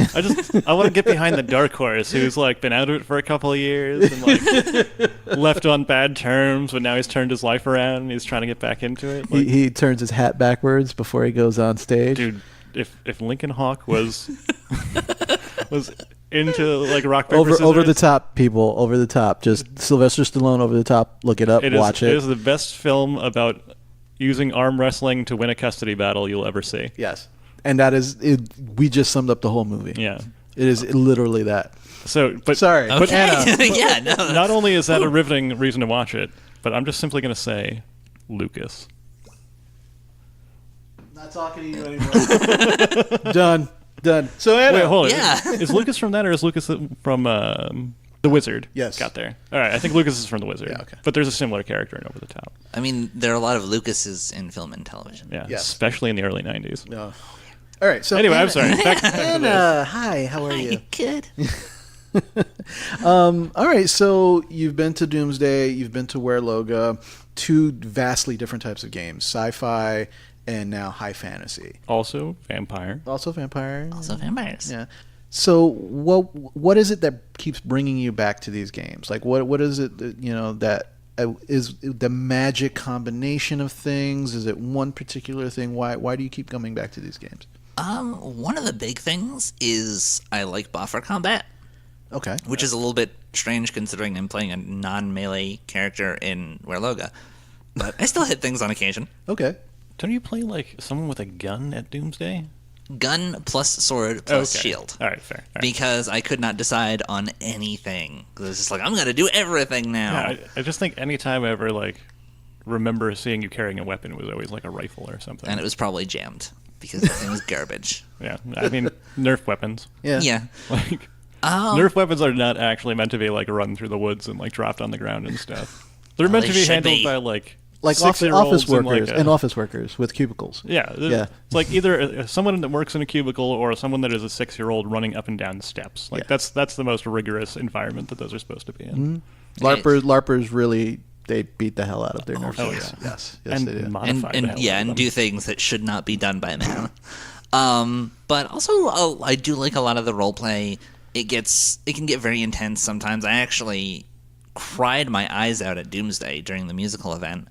I want to get behind the dark horse who's like been out of it for a couple of years and like left on bad terms, but now he's turned his life around and he's trying to get back into it. Like, He turns his hat backwards before he goes on stage. dude, if Lincoln Hawk was into like rock paper over scissors. the top, people, over the top. Just Sylvester Stallone over the top. Look it up, watch it. It is the best film about using arm wrestling to win a custody battle you'll ever see. Yes, and that is it. We just summed up the whole movie. Yeah, it is literally that. So, but sorry, but Okay. Anna, Yeah, no. not only is that a riveting reason to watch it, but I'm just simply going to say, Lucas. Not talking to you anymore. Done. So Anna, Wait, hold on. Yeah. Is Lucas from that, or is Lucas from The Wizard? Yes. Got there. All right, I think Lucas is from The Wizard. Yeah, okay. But there's a similar character in Over the Top. I mean, there are a lot of Lucases in film and television. Yeah, Yes. especially in the early 90s. No. All right. So Anyway, Anna, I'm sorry. Back to this. Anna, hi. How are you? Good. All right. So you've been to Doomsday. You've been to Waerloga. Two vastly different types of games: sci-fi and now high fantasy. Also, vampire. Also vampire. Also vampires. Yeah. So what is it that keeps bringing you back to these games? Like what is it that, that is the magic combination of things? Is it one particular thing? Why do you keep coming back to these games? One of the big things is I like buffer combat, Okay. which is a little bit strange considering I'm playing a non-melee character in Waerloga. But I still hit things on occasion. Okay. Don't you play like someone with a gun at Doomsday? Gun plus sword plus Okay. shield. All right, fair. All right. Because I could not decide on anything. It was just like, I'm going to do everything now. Yeah, I just think anytime I ever like remember seeing you carrying a weapon, it was always like a rifle or something. And it was probably jammed because that thing was garbage. Yeah, I mean, Nerf weapons. Yeah. Yeah. Like, Nerf weapons are not actually meant to be like run through the woods and like dropped on the ground and stuff. They're meant they to be should handled be. by like Office 6-year-olds workers and, like, office workers with cubicles. yeah. Yeah. It's like either someone that works in a cubicle or someone that is a 6-year-old running up and down steps. Like Yeah. that's the most rigorous environment that those are supposed to be in. LARPers really they beat the hell out of their Nerf oh, guns. yeah. Yes, And they do. modify the hell out of them. do things that should not be done by man. But also, I do like a lot of the role play. It can get very intense sometimes. I actually cried my eyes out at Doomsday during the musical event.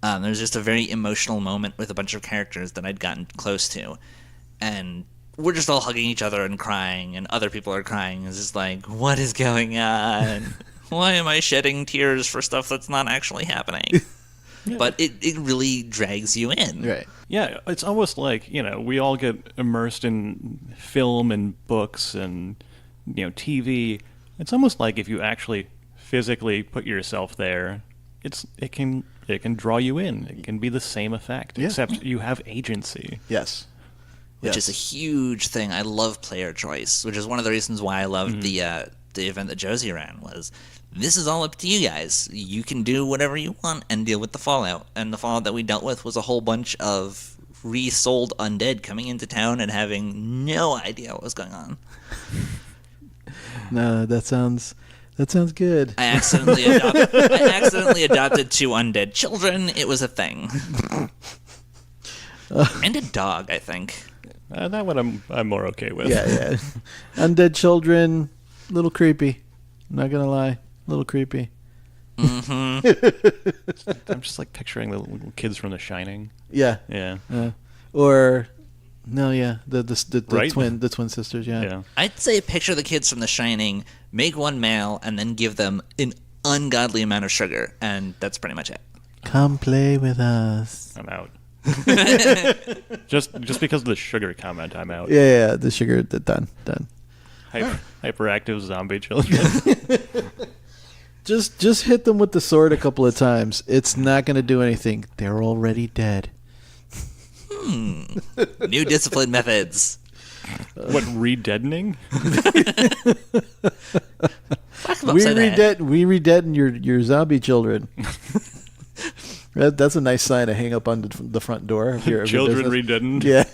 There was just a very emotional moment with a bunch of characters that I'd gotten close to, and we're just all hugging each other and crying, and other people are crying. It's just like, what is going on? Why am I shedding tears for stuff that's not actually happening? But it really drags you in. Right. Yeah, it's almost like, we all get immersed in film and books and, TV. It's almost like if you actually physically put yourself there, it can draw you in. It can be the same effect, Yeah. except you have agency. Yes. Which is a huge thing. I love player choice, which is one of the reasons why I loved the event that Josie ran. Was this is all up to you guys. You can do whatever you want and deal with the fallout. And the fallout that we dealt with was a whole bunch of resold undead coming into town and having no idea what was going on. No, that sounds good. I accidentally adopted 2 undead children. It was a thing. And a dog, I think. That one I'm more okay with. Yeah. Undead children, little creepy. I'm not gonna lie, little creepy. I'm just like picturing the little kids from The Shining. Yeah. Yeah. Or no, yeah, the Right? twin sisters. Yeah. Yeah. I'd say picture the kids from The Shining, make one male, and then give them an ungodly amount of sugar, and that's pretty much it. Come play with us. I'm out. just because of the sugar comment, I'm out. Yeah. The sugar. Done. Hyperactive zombie children. Just hit them with the sword a couple of times. It's not gonna do anything. They're already dead. New discipline methods. What, re-deadening? We re-deaden your zombie children. That's a nice sign to hang up on the front door of your Children business. re-deadened? Yeah.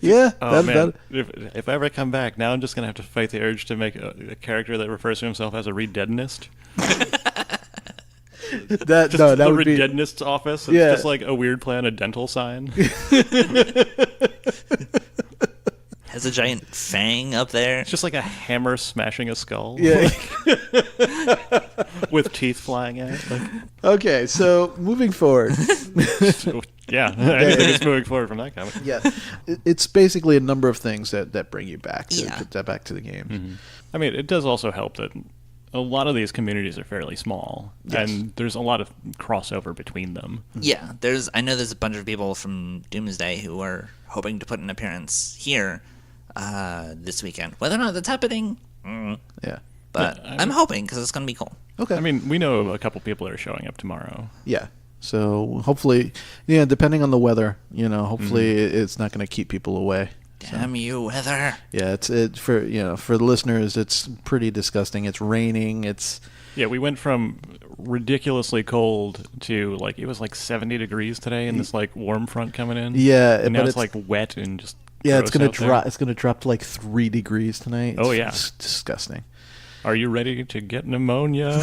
Yeah. Oh, man. If I ever come back, now I'm just going to have to fight the urge to make a character that refers to himself as a re-deadenist. That The would be re-deadenist's office. It's just like a weird play on a dental sign. Has There's a giant fang up there. It's just like a hammer smashing a skull. Yeah. With teeth flying out. Like, Okay, so moving forward. yeah, anything is moving forward from that comic. Yeah, it's basically a number of things that bring you back to Yeah. back to the game. Mm-hmm. I mean, it does also help that a lot of these communities are fairly small, Yes. and there's a lot of crossover between them. Yeah, I know there's a bunch of people from Doomsday who are hoping to put an appearance here this weekend. Whether or not that's happening, Yeah. but I'm hoping because it's going to be cool. Okay. I mean, we know a couple people that are showing up tomorrow. Yeah. So hopefully, depending on the weather, hopefully it's not going to keep people away. Damn you, weather! Yeah, for the listeners, it's pretty disgusting. It's raining. Yeah, we went from ridiculously cold to it was 70 degrees today, and this warm front coming in. Yeah, and now but it's wet and just it's gross gonna out there. drop. It's gonna drop to 3 degrees tonight. Oh, yeah. It's disgusting. Are you ready to get pneumonia?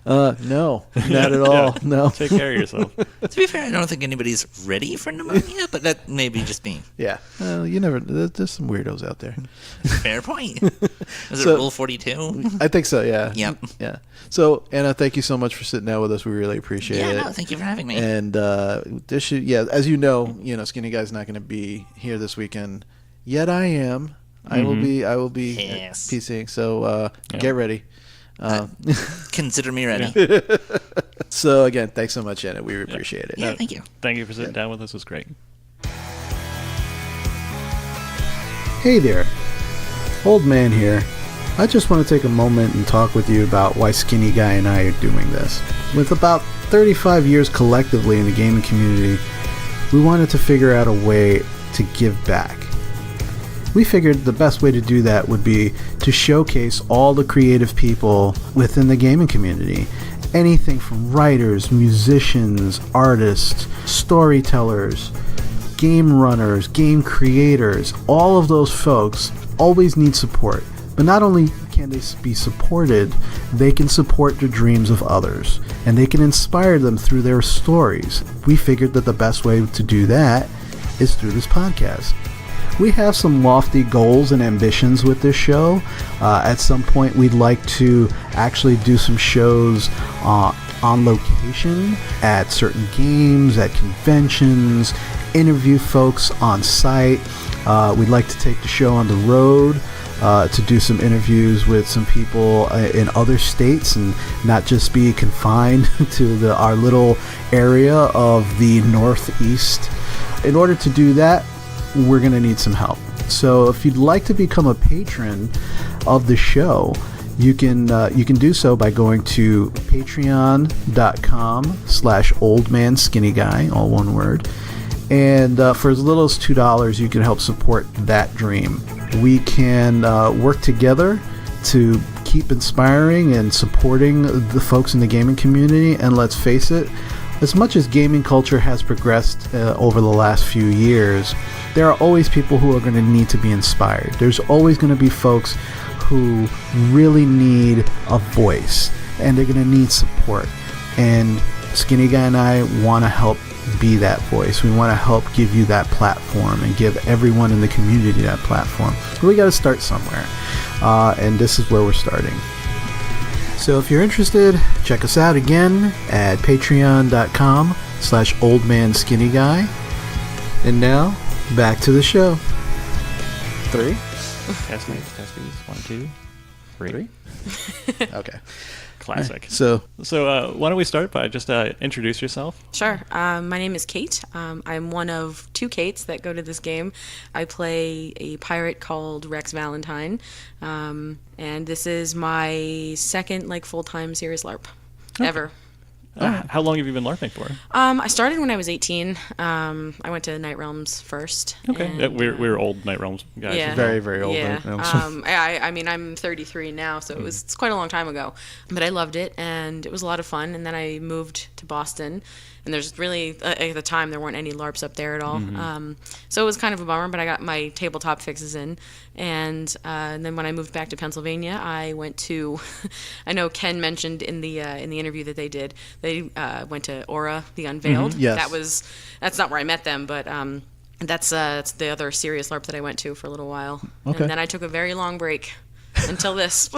No, not at all. Yeah. No. Take care of yourself. To be fair, I don't think anybody's ready for pneumonia, but that may be just me. Yeah. You never. There's some weirdos out there. Fair point. Was it So- Rule 42? I think so. Yeah. Yep. Yeah. So Anna, thank you so much for sitting down with us. We really appreciate Yeah, it. no, thank you for having me. And this should, as you know, Skinny Guy's not going to be here this weekend. Yet I am. I will be Yes. PCing. So get ready. Consider me ready. So again, thanks so much, Anna. We appreciate it. Yeah, thank you. Thank you for sitting down with us. It was great. Hey there, old man here. I just want to take a moment and talk with you about why Skinny Guy and I are doing this. With about 35 years collectively in the gaming community, we wanted to figure out a way to give back. We figured the best way to do that would be to showcase all the creative people within the gaming community. Anything from writers, musicians, artists, storytellers, game runners, game creators, all of those folks always need support. But not only can they be supported, they can support the dreams of others, and they can inspire them through their stories. We figured that the best way to do that is through this podcast. We have some lofty goals and ambitions with this show. At some point, we'd like to actually do some shows on location at certain games, at conventions, interview folks on site. We'd like to take the show on the road to do some interviews with some people in other states and not just be confined to our little area of the Northeast. In order to do that, we're going to need some help. So if you'd like to become a patron of the show, you can do so by going to patreon.com/oldmanskinnyguy, all one word. And for as little as $2, you can help support that dream. We can work together to keep inspiring and supporting the folks in the gaming community. And let's face it, as much as gaming culture has progressed over the last few years, there are always people who are going to need to be inspired. There's always going to be folks who really need a voice, and they're going to need support. And Skinny Guy and I want to help be that voice. We want to help give you that platform and give everyone in the community that platform. But we got to start somewhere, and this is where we're starting. So if you're interested, check us out again at patreon.com/oldmanskinnyguy. And now, back to the show. 3? Testes, 1, 2, 3. Okay. Classic. So why don't we start by just introduce yourself? Sure. My name is Kate. I'm one of 2 Kates that go to this game. I play a pirate called Rex Valentine, and this is my second full-time serious LARP ever. How long have you been LARPing for? I started when I was 18. I went to Night Realms first. Okay. and, We're old Night Realms guys. Yeah. very, very old. Yeah. Right now. I mean, I'm 33 now, so it's quite a long time ago. But I loved it, and it was a lot of fun. And then I moved to Boston, and there's really, at the time, there weren't any LARPs up there at all. So it was kind of a bummer, but I got my tabletop fixes in. And then when I moved back to Pennsylvania, I went to, I know Ken mentioned in the interview that they did, they went to Aura, the Unveiled. Yes. That's not where I met them, but That's the other serious LARP that I went to for a little while. Okay. And then I took a very long break until this.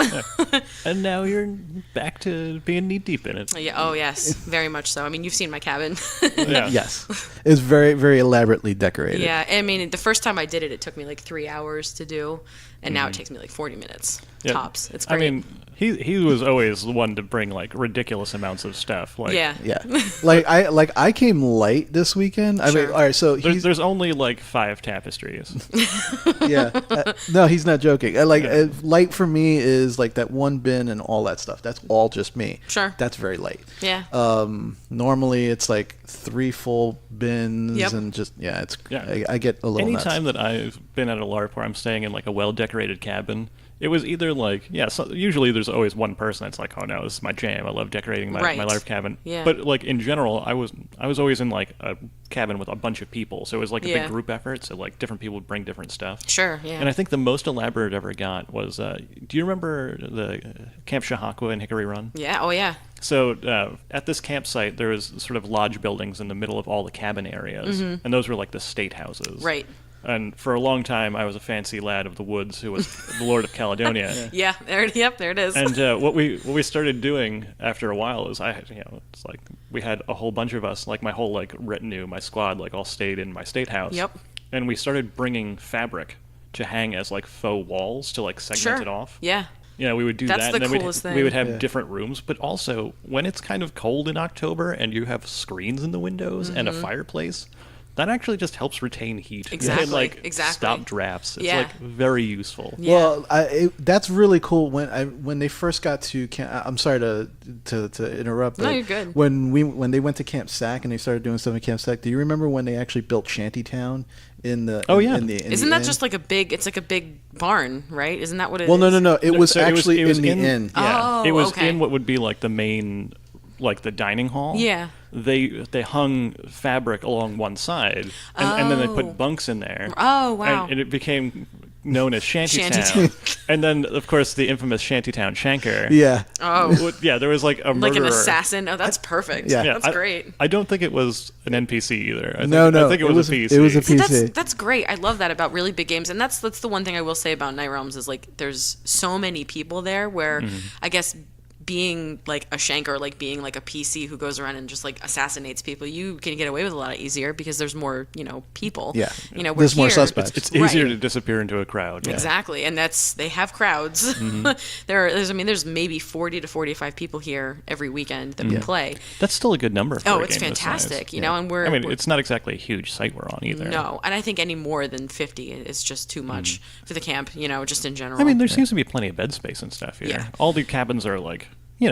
And now you're back to being knee deep in it. Yeah. Oh, yes. Very much so. I mean, you've seen my cabin. Yeah. Yes. It's very, very elaborately decorated. Yeah. I mean, the first time I did it, it took me like 3 hours to do. And now it takes me like 40 minutes Yeah. tops. It's great. I mean, he was always the one to bring like ridiculous amounts of stuff. Like, yeah. Yeah. I came light this weekend. I mean, Sure. all right, so there's only like 5 tapestries. yeah. No, he's not joking. Light for me is like that one bin and all that stuff. That's all just me. Sure. That's very light. Yeah. Normally it's like 3 full bins Yep. and just it's. Yeah. I get a little Anytime nuts. that I've been at a LARP where I'm staying in like a well-decorated cabin, it was either like, so usually there's always one person that's like, oh no, this is my jam. I love decorating my Right. LARP cabin. Yeah. But like in general, I was always in like a cabin with a bunch of people, so it was like a Yeah. big group effort. So like different people would bring different stuff. Sure. Yeah. And I think the most elaborate I ever got was, do you remember the Camp Shahakwa in Hickory Run? yeah. Oh, yeah. So at this campsite, there was sort of lodge buildings in the middle of all the cabin areas, and those were like the state houses. Right. And for a long time, I was a fancy lad of the woods who was the Lord of Caledonia. Yeah. There it is. And what we started doing after a while is it's like we had a whole bunch of us, like my whole like retinue, my squad, like all stayed in my state house. Yep. And we started bringing fabric to hang as like faux walls to like segment Sure. it off. Yeah. We would do That's that, the and then coolest we thing. would have Yeah. different rooms. But also, when it's kind of cold in October and you have screens in the windows and a fireplace, that actually just helps retain heat. Exactly, And, like, exactly. stop drafts. It's Yeah. like very useful. Yeah. Well, that's really cool. When they first got to camp, I'm sorry to interrupt. No, but you're good. When they went to Camp Sac and they started doing stuff in Camp Sac, do you remember when they actually built Shantytown in the? Oh, yeah. In the Isn't that inn? just like a big? It's like a big barn, right? Isn't that what it Well, is? no. It was So actually it was in the inn. Yeah, Oh, it was okay. in what would be like the main, like the dining hall. Yeah. They hung fabric along one side, and then they Oh. put bunks in there. Oh, wow. And it became known as Shantytown. Shantytown. And then, of course, the infamous Shantytown Shanker. Yeah. Oh, Yeah, there was like a like murderer. an assassin. Oh, that's perfect. Yeah. That's I- great. I don't think it was an NPC either. I No, think it was a PC. It was a See, PC. that's great. I love that about really big games, and that's the one thing I will say about Night Realms is like there's so many people there where I guess being like a shanker, like being like a PC who goes around and just like assassinates people, you can get away with a lot easier because there's more people. Yeah. where There's more here- suspects. It's easier Right. to disappear into a crowd. Yeah. Exactly, and they have crowds. There's maybe 40 to 45 people here every weekend that we play. That's still a good number for Oh, a it's game this size. fantastic, you know, and we're I mean, we're- it's not exactly a huge site we're on either. no, and I think any more than 50 is just too much for the camp, just in general. I mean, there seems to be plenty of bed space and stuff here. Yeah. All the cabins are like, in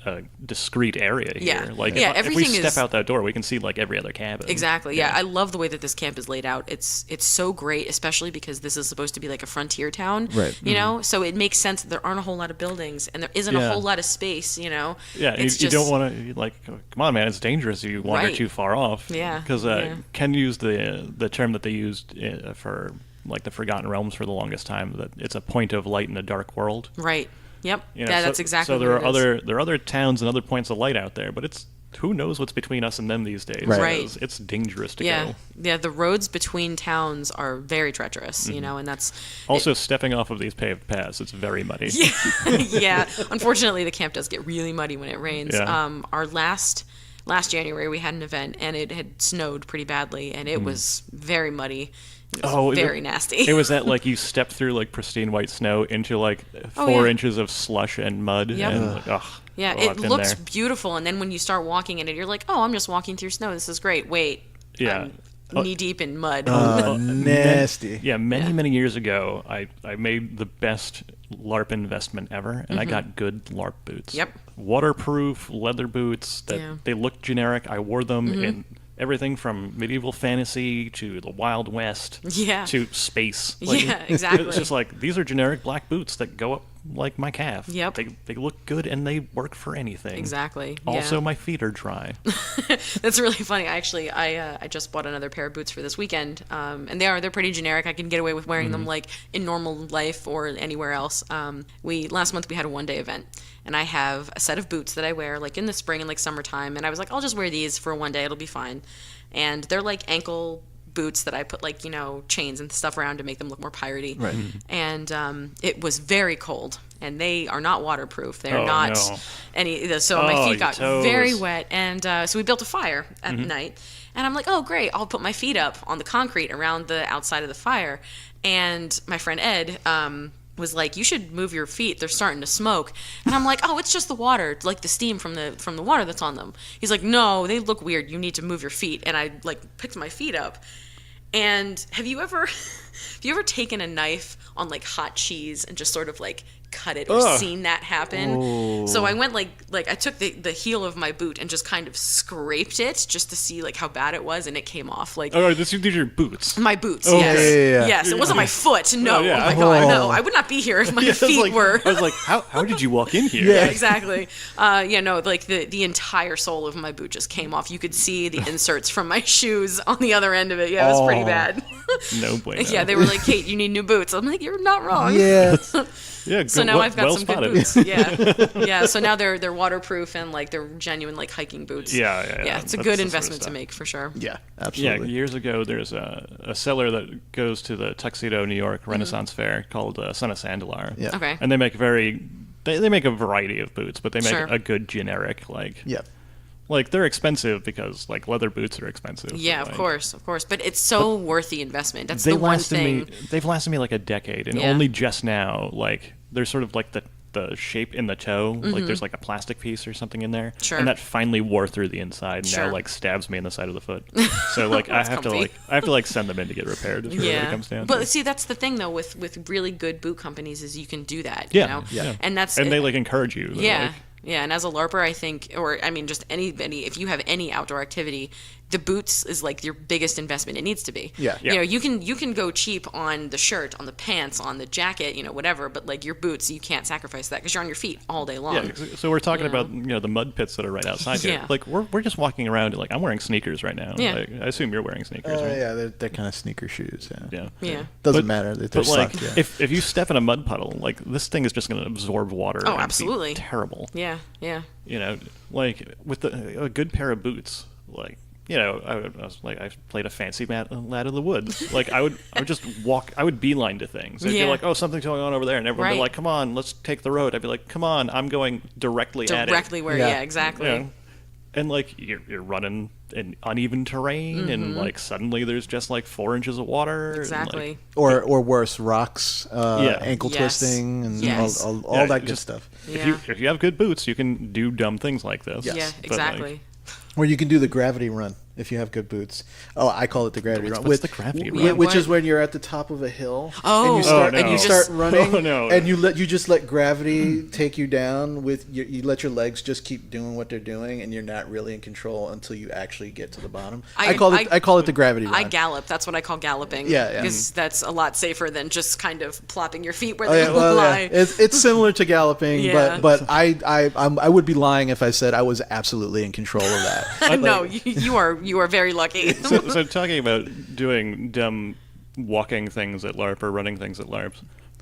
a discrete area here. Yeah. Like, Yeah, if we everything step is- out that door, we can see like every other cabin. Exactly. Yeah, I love the way that this camp is laid out. It's so great, especially because this is supposed to be like a frontier town. Right. You know, so it makes sense that there aren't a whole lot of buildings and there isn't a Yeah. whole lot of space. Yeah, It's you don't just- want to like. Come on, man! It's dangerous. You wander Right. too far off. Yeah, Because yeah. Ken used the term that they used for like the Forgotten Realms for the longest time. That it's a point of light in a dark world. Right. Yep. You know, Yeah, so- that's exactly. So there what are it is. there are other towns and other points of light out there, but it's who knows what's between us and them these days. Right. Right. because It's dangerous to Yeah. go. Yeah. The roads between towns are very treacherous. Mm-hmm. And that's Also, stepping off of these paved paths, it's very muddy. yeah. Unfortunately, the camp does get really muddy when it rains. Yeah. Our last January we had an event and it had snowed pretty badly and it was very muddy. It was Oh, very nasty. It was that like you step through like pristine white snow into like Oh, 4 yeah. inches of slush and mud, Yep. and like, ugh. Yeah, walked it in looks there. beautiful, and then when you start walking in it, you're like, "Oh, I'm just walking through snow. This is great." Wait, Yeah. I'm knee deep in mud. Nasty. Yeah, many years ago, I made the best LARP investment ever, and I got good LARP boots. Yep. Waterproof leather boots that Yeah. they looked generic. I wore them in everything from medieval fantasy to the Wild West Yeah. to space. Yeah, exactly. It's just like these are generic black boots that go up like my calf. Yep. They look good and they work for anything. Exactly. Also, yeah. my feet are dry. That's really funny. I just bought another pair of boots for this weekend, and they're pretty generic. I can get away with wearing them like in normal life or anywhere else. Last month we had a 1-day event, and I have a set of boots that I wear like in the spring and like summertime, and I was like, I'll just wear these for one day. It'll be fine. And they're like ankle boots that I put chains and stuff around to make them look more piratey. Right. And it was very cold, and they are not waterproof. They're not no. any. So my feet your got toes. very wet, and so we built a fire at night. And I'm like, oh great, I'll put my feet up on the concrete around the outside of the fire. And my friend Ed was like, you should move your feet, they're starting to smoke. And I'm like, oh, it's just the water, like the steam from the water that's on them. He's like, no, they look weird, you need to move your feet. And I picked my feet up. And have you ever taken a knife on hot cheese and just sort of cut it or seen that happen? Oh. So I went I took the heel of my boot and just kind of scraped it just to see how bad it was, and it came off. These are your boots. My boots, Oh, yes. yeah. Yes, it wasn't my foot. No. Oh, yeah. Oh my god, no. I would not be here if my feet were. I was like, how did you walk in here? Yeah, exactly. The entire sole of my boot just came off. You could see the inserts from my shoes on the other end of it. Yeah, it was pretty bad. No bueno. Yeah, they were like, Kate, you need new boots. I'm like, you're not wrong. Yeah. Yeah, So now I've got well some spotted. good boots. Yeah, yeah. So now they're waterproof and they're genuine hiking boots. Yeah. Yeah, it's a That's good the sort of investment to stuff. make for sure. Yeah, Yeah, absolutely. years ago, there's a seller that goes to the Tuxedo, New York Renaissance Fair called Son of Sandalar. Yeah. Okay. And they make they make a variety of boots, but they make Sure. a good generic Yeah. they're expensive because leather boots are expensive. Yeah, but, of course. But it's so worth the investment. That's They the one lasted thing. they've lasted me a decade, and Yeah. only just now there's sort of the shape in the toe, there's a plastic piece or something in there, Sure. and that finally wore through the inside, and Sure. now stabs me in the side of the foot. So I have comfy. to send them in to get repaired. Is really what it comes down But to. see, that's the thing though with really good boot companies is you can do that. Yeah, You know? yeah. And that's And they encourage you. They're Yeah. Yeah, and as a LARPer, I think, just anybody, if you have any outdoor activity, the boots is your biggest investment. It needs to be. Yeah. Yeah. You can go cheap on the shirt, on the pants, on the jacket, whatever, but your boots, you can't sacrifice that because you're on your feet all day long. Yeah, so we're talking You know? about the mud pits that are right outside here. Yeah. We're just walking around. I'm wearing sneakers right now. Yeah. I assume you're wearing sneakers, right? Yeah, they're kind of sneaker shoes. Yeah. Yeah. Yeah. Doesn't But- matter. They're But soft, yeah. if you step in a mud puddle, this thing is just going to absorb water. Oh, and be absolutely. terrible. Yeah, yeah. With a good pair of boots, I played a fancy lad of the woods. I would just walk. I would beeline to things. I'd Yeah. be like, oh, something's going on over there, and everyone would be Right. like, come on, let's take the road. I'd be like, come on, I'm going directly at it. Directly where, Yeah. yeah, exactly. You know? And you're running in uneven terrain, and suddenly there's just 4 inches of water. and, Exactly. Or worse, rocks, Yeah. ankle Yes. twisting, and Yes. all Yeah, that good just- stuff. Yeah. If you have good boots, you can do dumb things like this. Yeah, But, exactly. Or you can do the gravity run if you have good boots. Oh, I call it the gravity run. what's the gravity whi- run? Which What? is when you're at the top of a hill Oh. and you start Oh, and no. you start running Oh, no. and you just let gravity take you down with you let your legs just keep doing what they're doing, and you're not really in control until you actually get to the bottom. I call it the gravity run. I gallop. That's what I call galloping. Yeah, yeah. Because that's a lot safer than just kind of plopping your feet where Oh, they yeah, well, lie. yeah. It's similar to galloping, Yeah. but I would be lying if I said I was absolutely in control of that. No, you are very lucky. So talking about doing dumb walking things at LARP or running things at LARPs,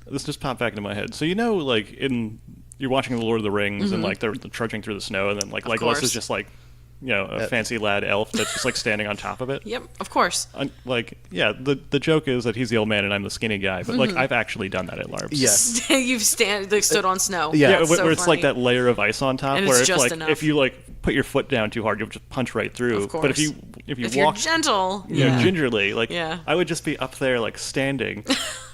this just popped back into my head. So you're watching The Lord of the Rings and they're trudging through the snow, and then Legolas course. is just a fancy lad elf that's just standing on top of it. Yep, of course. The joke is that he's the old man and I'm the skinny guy, but I've actually done that at LARPs. Yes. You've stood on snow. Yeah. Yeah, That's where so it's funny. that layer of ice on top, And where it's it's just enough. if you put your foot down too hard, you'll just punch right through. Of course. But if you If walk you're gentle, gingerly, Yeah. I would just be up there standing,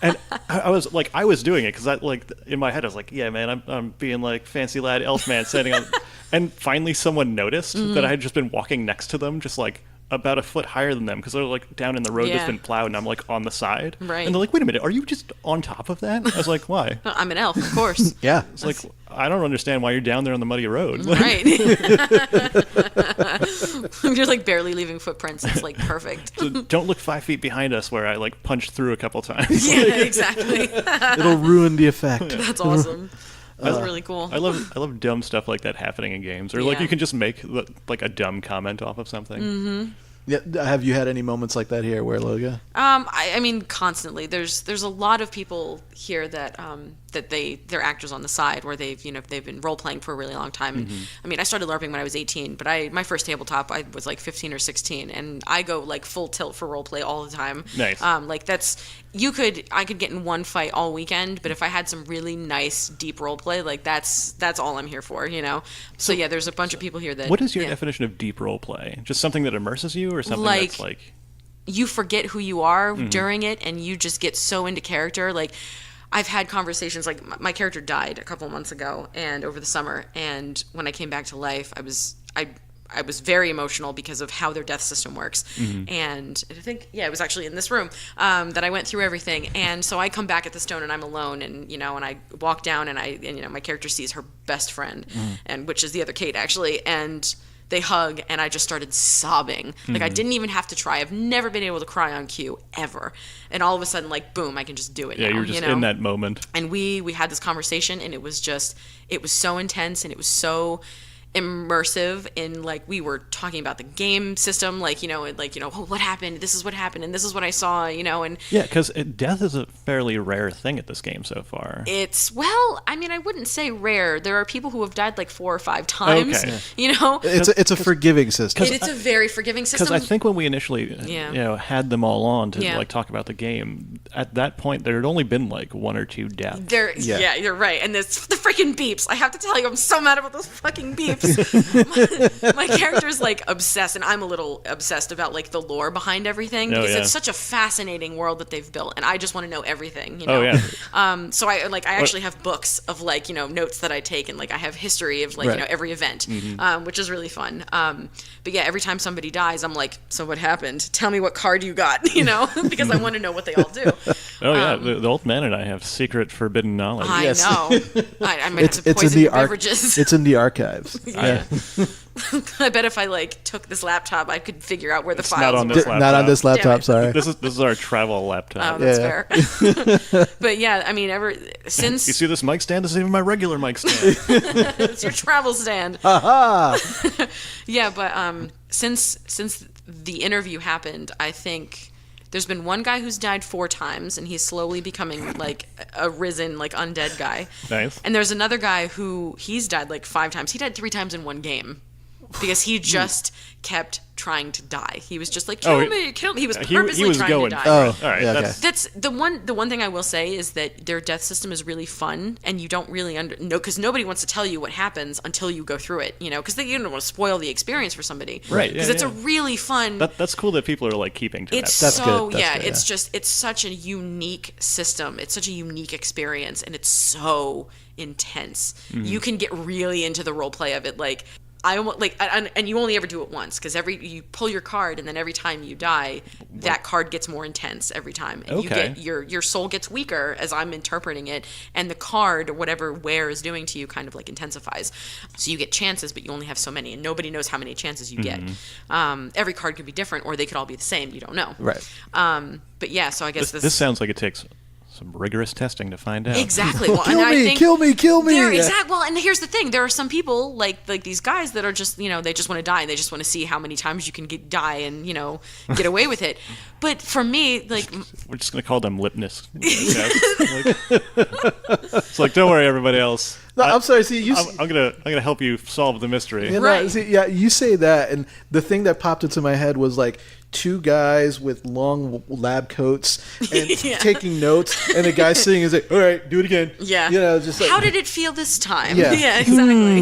and I was doing it because in my head I was like, yeah, man, I'm being fancy lad elf man standing on, and finally someone noticed that I had just been walking next to them, just about a foot higher than them, because they're down in the road Yeah. that's been plowed, and I'm on the side, Right. and they're like, wait a minute, are you just on top of that? I was like, why? I'm an elf, of course. Yeah. It's I don't understand why you're down there on the muddy road. Right. You're barely leaving footprints. It's perfect. Don't look 5 feet behind us where I punched through a couple times. Yeah, exactly. It'll ruin the effect. That's awesome. That's really cool. I love dumb stuff like that happening in games, or Yeah. you can just make a dumb comment off of something. Yeah, have you had any moments like that here, Waerloga? I mean, constantly. There's a lot of people here that they're actors on the side where they've been role playing for a really long time. And, I mean, I started LARPing when I was 18, but my first tabletop I was like 15 or 16, and I go like full tilt for role play all the time. Nice. Like I could get in one fight all weekend, but if I had some really nice deep role play, like that's all I'm here for, So yeah, there's a bunch of people here that. What is your definition of deep role play? Just something that immerses you, or something that's like you forget who you are during it, and you just get so into character. Like I've had conversations. Like my character died a couple months ago, and over the summer, and when I came back to life, I was very emotional because of how their death system works. And I think, it was actually in this room that I went through everything. And so I come back at the stone and I'm alone, and, and I walk down and my character sees her best friend, and which is the other Kate actually. And they hug, and I just started sobbing. Like I didn't even have to try. I've never been able to cry on cue ever. And all of a sudden, like, boom, I can just do it now. Yeah, you're just in that moment. And we had this conversation, and it was so intense, and it was so immersive in, like, we were talking about the game system, like, oh, what happened, this is what happened, and this is what I saw, and yeah, because death is a fairly rare thing at this game so far. I mean, I wouldn't say rare. There are people who have died like 4 or 5 times. Okay. It's a forgiving system. It's a very forgiving system. Because I think when we initially had them all on to like talk about the game, at that point there had only been like 1 or 2 deaths. Yeah, you're right. And this the freaking beeps. I have to tell you, I'm so mad about those fucking beeps. my character's like obsessed, and I'm a little obsessed about like the lore behind everything, because it's such a fascinating world that they've built, and I just want to know everything. Oh yeah. So I actually have books of like notes that I take, and like I have history of like every event, which is really fun. But yeah, every time somebody dies, I'm like, so what happened? Tell me what card you got, because I want to know what they all do. Oh yeah, the old man and I have secret forbidden knowledge. I know. I might have to poison the beverages. It's in the archives. Yeah. I bet if I like took this laptop, I could figure out where the files not on were. this laptop. Not on this laptop, sorry. This is our travel laptop. Oh, that's fair. But yeah, I mean, since you see this mic stand, this is even my regular mic stand. it's your travel stand. Yeah, but since the interview happened, I think there's been one guy who's died 4 times, and he's slowly becoming like a risen, like undead guy. Nice. And there's another guy who he's died like 5 times. He died 3 times in one game because he just kept trying to die. He was just like, kill me. He was purposely trying to die. Oh, all right. Yeah, okay. That's the one thing I will say is that their death system is really fun, and you don't really know, because nobody wants to tell you what happens until you go through it, because you don't want to spoil the experience for somebody. Right. Because it's a really fun. That's cool that people are like keeping to It's that. That's so good. That's good, it's just it's such a unique system. It's such a unique experience, and it's so intense. You can get really into the role play of it, like. And you only ever do it once, because you pull your card, and then every time you die, that card gets more intense every time, and you get your soul gets weaker as I'm interpreting it, and the card or whatever Ware is doing to you kind of like intensifies. So you get chances, but you only have so many, and nobody knows how many chances you get. Every card could be different, or they could all be the same. You don't know. Right. But yeah, so I guess This sounds like it takes some rigorous testing to find out. Exactly. Well, kill me. Exactly. Well, and here's the thing: there are some people like these guys that are just they just want to die, and they just want to see how many times you can die and get away with it. But for me, like we're just gonna call them lipness. It's like, don't worry, everybody else. No, I'm sorry. See, I'm gonna help you solve the mystery. Right. You say that, and the thing that popped into my head was like 2 guys with long lab coats and taking notes, and a guy sitting is like, all right, do it again. Yeah. Just like, how did it feel this time? Yeah. Yeah, exactly.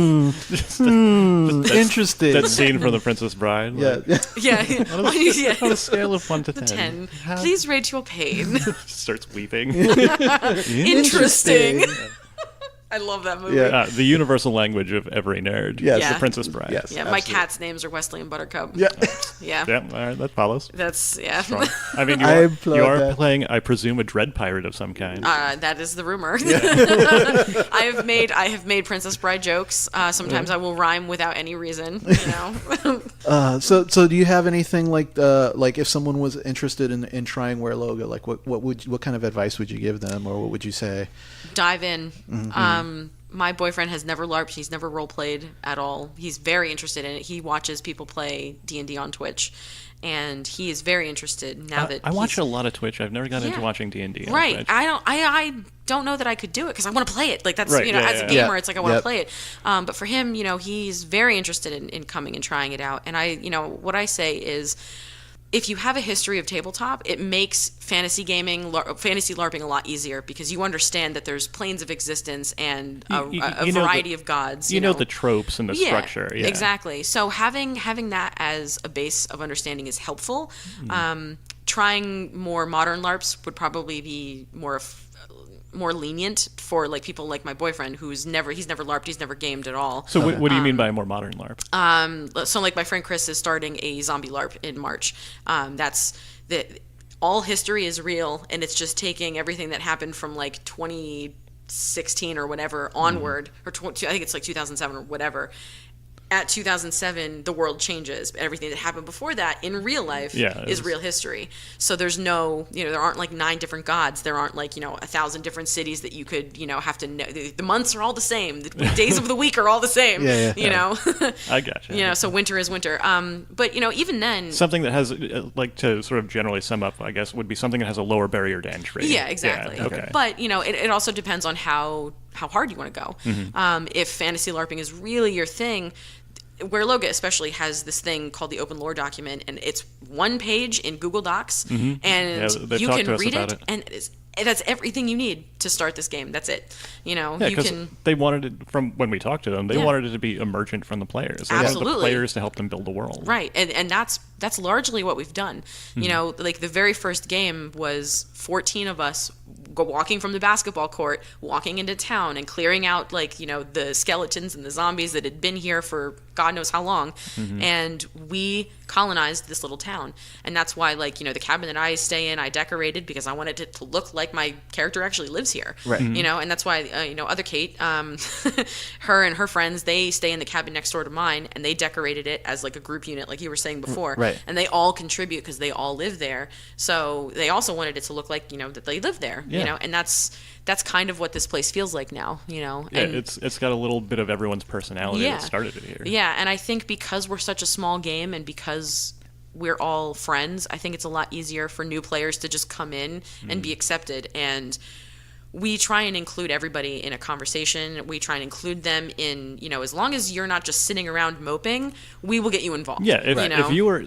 Interesting. That scene from The Princess Bride. Yeah. On a scale of 1 to 10. Please rate your pain. Starts weeping. Interesting. I love that movie. Yeah. The universal language of every nerd. Yes. Yeah. The Princess Bride. Yes. Yeah, my cat's names are Wesley and Buttercup. Yeah. Yeah. Yeah, all right, that follows. That's Strong. I mean, I you applaud are that. playing, I presume, a dread pirate of some kind. That is the rumor. I have made Princess Bride jokes. Sometimes I will rhyme without any reason. So do you have anything like if someone was interested in trying Waerloga, like what kind of advice would you give them, or what would you say? Dive in. my boyfriend has never LARPed. He's never role played at all. He's very interested in it. He watches people play D&D on Twitch, and he is very interested now that I watch a lot of Twitch. I've never gotten into watching D&D. Right. Twitch. I don't know that I could do it because I want to play it. Like that's Right, as a gamer, it's like I want to Yep. play it. But for him, he's very interested in coming and trying it out. And what I say is, if you have a history of tabletop, it makes fantasy gaming, fantasy LARPing a lot easier because you understand that there's planes of existence and a variety of gods. You know the tropes and the structure. Yeah, exactly. So having that as a base of understanding is helpful. Trying more modern LARPs would probably be more lenient for like people like my boyfriend he's never LARPed, he's never gamed at all. So what do you mean by a more modern LARP? So like my friend Chris is starting a zombie LARP in March. All history is real, and it's just taking everything that happened from like 2016 or whatever onward, or I think it's like 2007 or whatever. At 2007, the world changes. Everything that happened before that in real life is real history. So there's no, there aren't like 9 different gods. There aren't like, 1,000 different cities that you could, have to know. The months are all the same. The days of the week are all the same. You know. I gotcha. So winter is winter. But even then, something that has to sort of generally sum up, I guess, would be something that has a lower barrier to entry. Yeah, exactly. Yeah, okay. But it also depends on how hard you want to go. If fantasy LARPing is really your thing, Waerloga especially has this thing called the open lore document, and it's one page in Google Docs, and you can read it, and that's everything you need to start this game. That's it. They wanted it, from when we talked to them, they wanted it to be emergent from the players. They Absolutely. wanted the players to help them build the world. Right, and that's largely what we've done. Like the very first game was 14 of us walking from the basketball court, walking into town and clearing out the skeletons and the zombies that had been here for God knows how long, and we colonized this little town. And that's why the cabin that I stay in, I decorated because I wanted it to look like my character actually lives here. Right. And that's why other Kate, her and her friends, they stay in the cabin next door to mine, and they decorated it as like a group unit, like you were saying before. Right. And they all contribute because they all live there. So they also wanted it to look like that they live there. And that's kind of what this place feels like now. Yeah, it's got a little bit of everyone's personality that started it here. Yeah, and I think because we're such a small game and because we're all friends, I think it's a lot easier for new players to just come in and be accepted. And we try and include everybody in a conversation. We try and include them in, as long as you're not just sitting around moping, we will get you involved. Yeah, if you were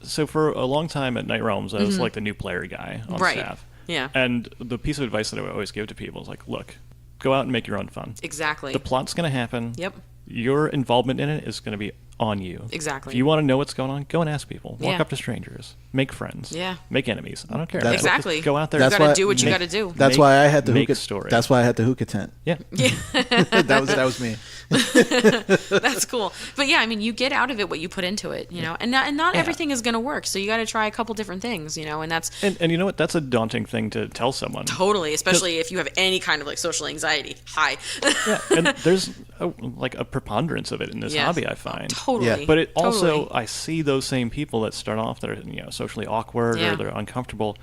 so for a long time at Night Realms, I was like the new player guy on staff. Yeah. And the piece of advice that I would always give to people is look, go out and make your own fun. Exactly. The plot's going to happen. Yep. Your involvement in it is going to be on you. Exactly. If you want to know what's going on, go and ask people. Walk Yeah. up to strangers. Make friends. Yeah. Make enemies. I don't care. That's- Exactly. Just go out there. You That's got to why- do what you got to do. That's why I had the make hookah story. That's why I had the hookah tent. Yeah. that was me. That's cool. But yeah, I mean, you get out of it what you put into it, and not everything is going to work. So you got to try a couple different things, and that's And you know what? That's a daunting thing to tell someone. totally, especially if you have any kind of social anxiety. Hi. Yeah, and there's a preponderance of it in this Yeah. hobby, I find. Totally. Yeah. But it also, Totally. I see those same people that start off that are socially awkward Yeah. or they're uncomfortable.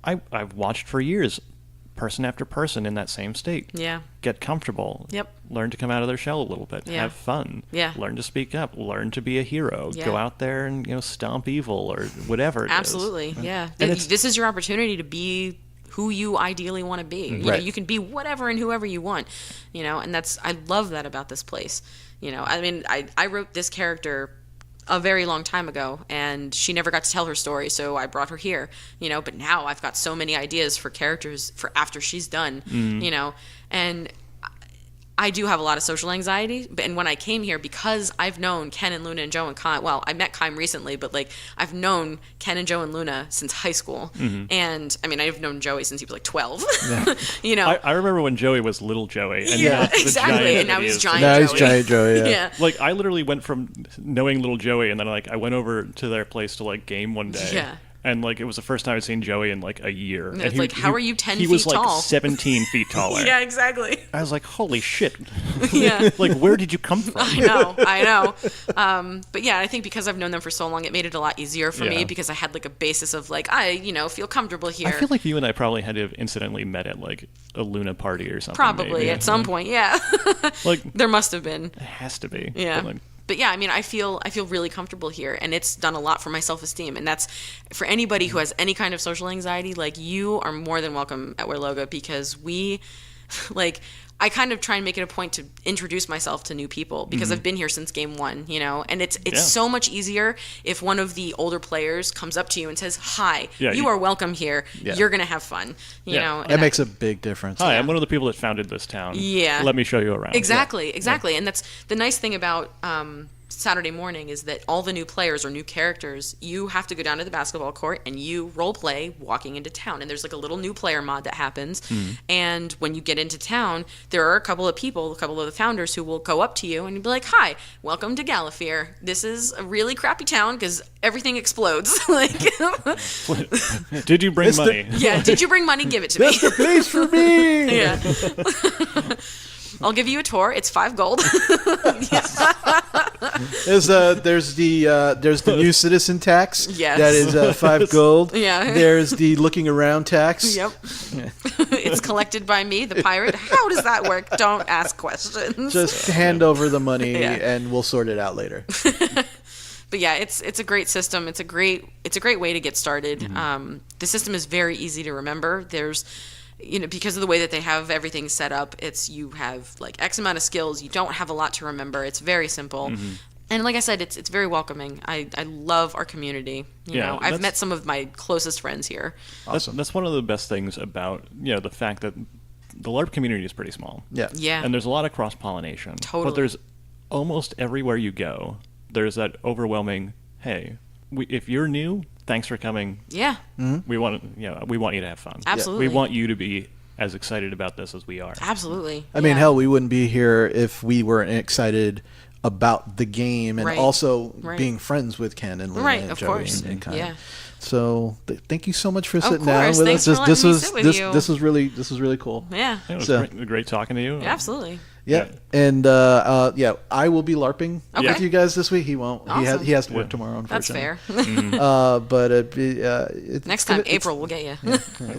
I've watched for years, person after person in that same state. Yeah. Get comfortable. Yep. Learn to come out of their shell a little bit. Yeah. Have fun. Yeah. Learn to speak up. Learn to be a hero. Yeah. Go out there and stomp evil or whatever it is. Absolutely. Yeah. And it's- This is your opportunity to be who you ideally want to be. Right. You can be whatever and whoever you want, and I love that about this place. I mean, I wrote this character a very long time ago, and she never got to tell her story, so I brought her here, but now I've got so many ideas for characters for after she's done, and I do have a lot of social anxiety, and when I came here, because I've known Ken and Luna and Joe and Kyle, well, I met Kyle recently, but I've known Ken and Joe and Luna since high school, and I mean, I've known Joey since he was 12, I remember when Joey was little Joey. And Yeah, not the exactly, giant and now that he he's is giant today. Now he's Joey. Giant Joey. Yeah. I literally went from knowing little Joey, and then I went over to their place to game one day. Yeah. And like it was the first time I'd seen Joey in like a year. And it's like, how are you 10 He feet was like tall? 17 feet taller. Yeah, exactly. I was like, holy shit. Yeah. Like, where did you come from? I know. But yeah, I think because I've known them for so long, it made it a lot easier for me Yeah. because I had like a basis of like, I feel comfortable here. I feel like you and I probably had to have incidentally met at like a Luna party or something. Probably maybe. at some point, yeah. Like, There must have been. it has to be. Yeah. But, like, But yeah, I mean, I feel really comfortable here, and it's done a lot for my self-esteem. And that's for anybody who has any kind of social anxiety. Like, you are more than welcome at Waerloga because we, like, I kind of try and make it a point to introduce myself to new people because I've been here since game one, and it's Yeah. so much easier if one of the older players comes up to you and says, "Hi, Yeah, you are welcome here. Yeah. You're gonna have fun." You Yeah. know, and That makes a big difference. hi, I'm one of the people that founded this town. Yeah. Let me show you around. Exactly. And that's the nice thing about Saturday morning is that all the new players or new characters, you have to go down to the basketball court and you role play walking into town. And there's like a little new player mod that happens. And when you get into town, there are a couple of the founders who will go up to you and you'll be like, "Hi, welcome to Galifere. This is a really crappy town because everything explodes." Like, Did you bring money? yeah, did you bring money? Give it to me. That's the place for me. Yeah. I'll give you a tour. It's 5 gold. There's the new citizen tax. Yes. That is 5 gold. Yeah. There's the looking around tax. Yep. It's collected by me, the pirate. How does that work? Don't ask questions. Just hand over the money Yeah. and we'll sort it out later. But yeah, it's a great system. It's a great way to get started. The system is very easy to remember. There's because of the way that they have everything set up, you have like X amount of skills. You don't have a lot to remember. It's very simple. And like I said, it's very welcoming. I love our community. I've that's- met some of my closest friends here. That's one of the best things about the fact that the LARP community is pretty small. Yeah. Yeah. And there's a lot of cross-pollination. Totally. But there's almost everywhere you go, there's that overwhelming, hey, if you're new, thanks for coming. Yeah. We want you to have fun. Absolutely. We want you to be as excited about this as we are. Absolutely. I mean, Yeah. hell, we wouldn't be here if we weren't excited about the game and Right. also Right. being friends with Ken and Luna Right, and of Joey course. and Kai. Yeah. So thank you so much for Of sitting down course. with Thanks us. for letting me sit with you. This was really cool. Yeah. It was So- great talking to you. Absolutely. Yeah, and I will be LARPing Okay. with you guys this week. He won't. Awesome. He has to work Yeah. tomorrow. That's Unfortunately. fair. But it's Next time, it's- April, we'll get you.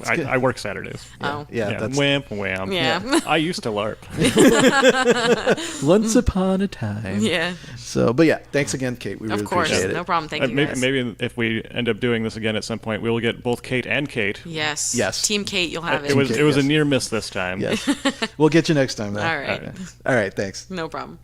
I work Saturdays. Oh. Yeah, that's Wham, wham. Yeah. I used to LARP. once upon a time. Yeah. So, but yeah, thanks again, Kate. We really Of course. appreciate it. No problem. Thank you, guys. Maybe if we end up doing this again at some point, we'll get both Kate and Kate. Yes. Yes. Team Kate, you'll have it. It was Kate, a yes. near miss this time. Yes, we'll get you next time. Though. All right. All right. Thanks. No problem.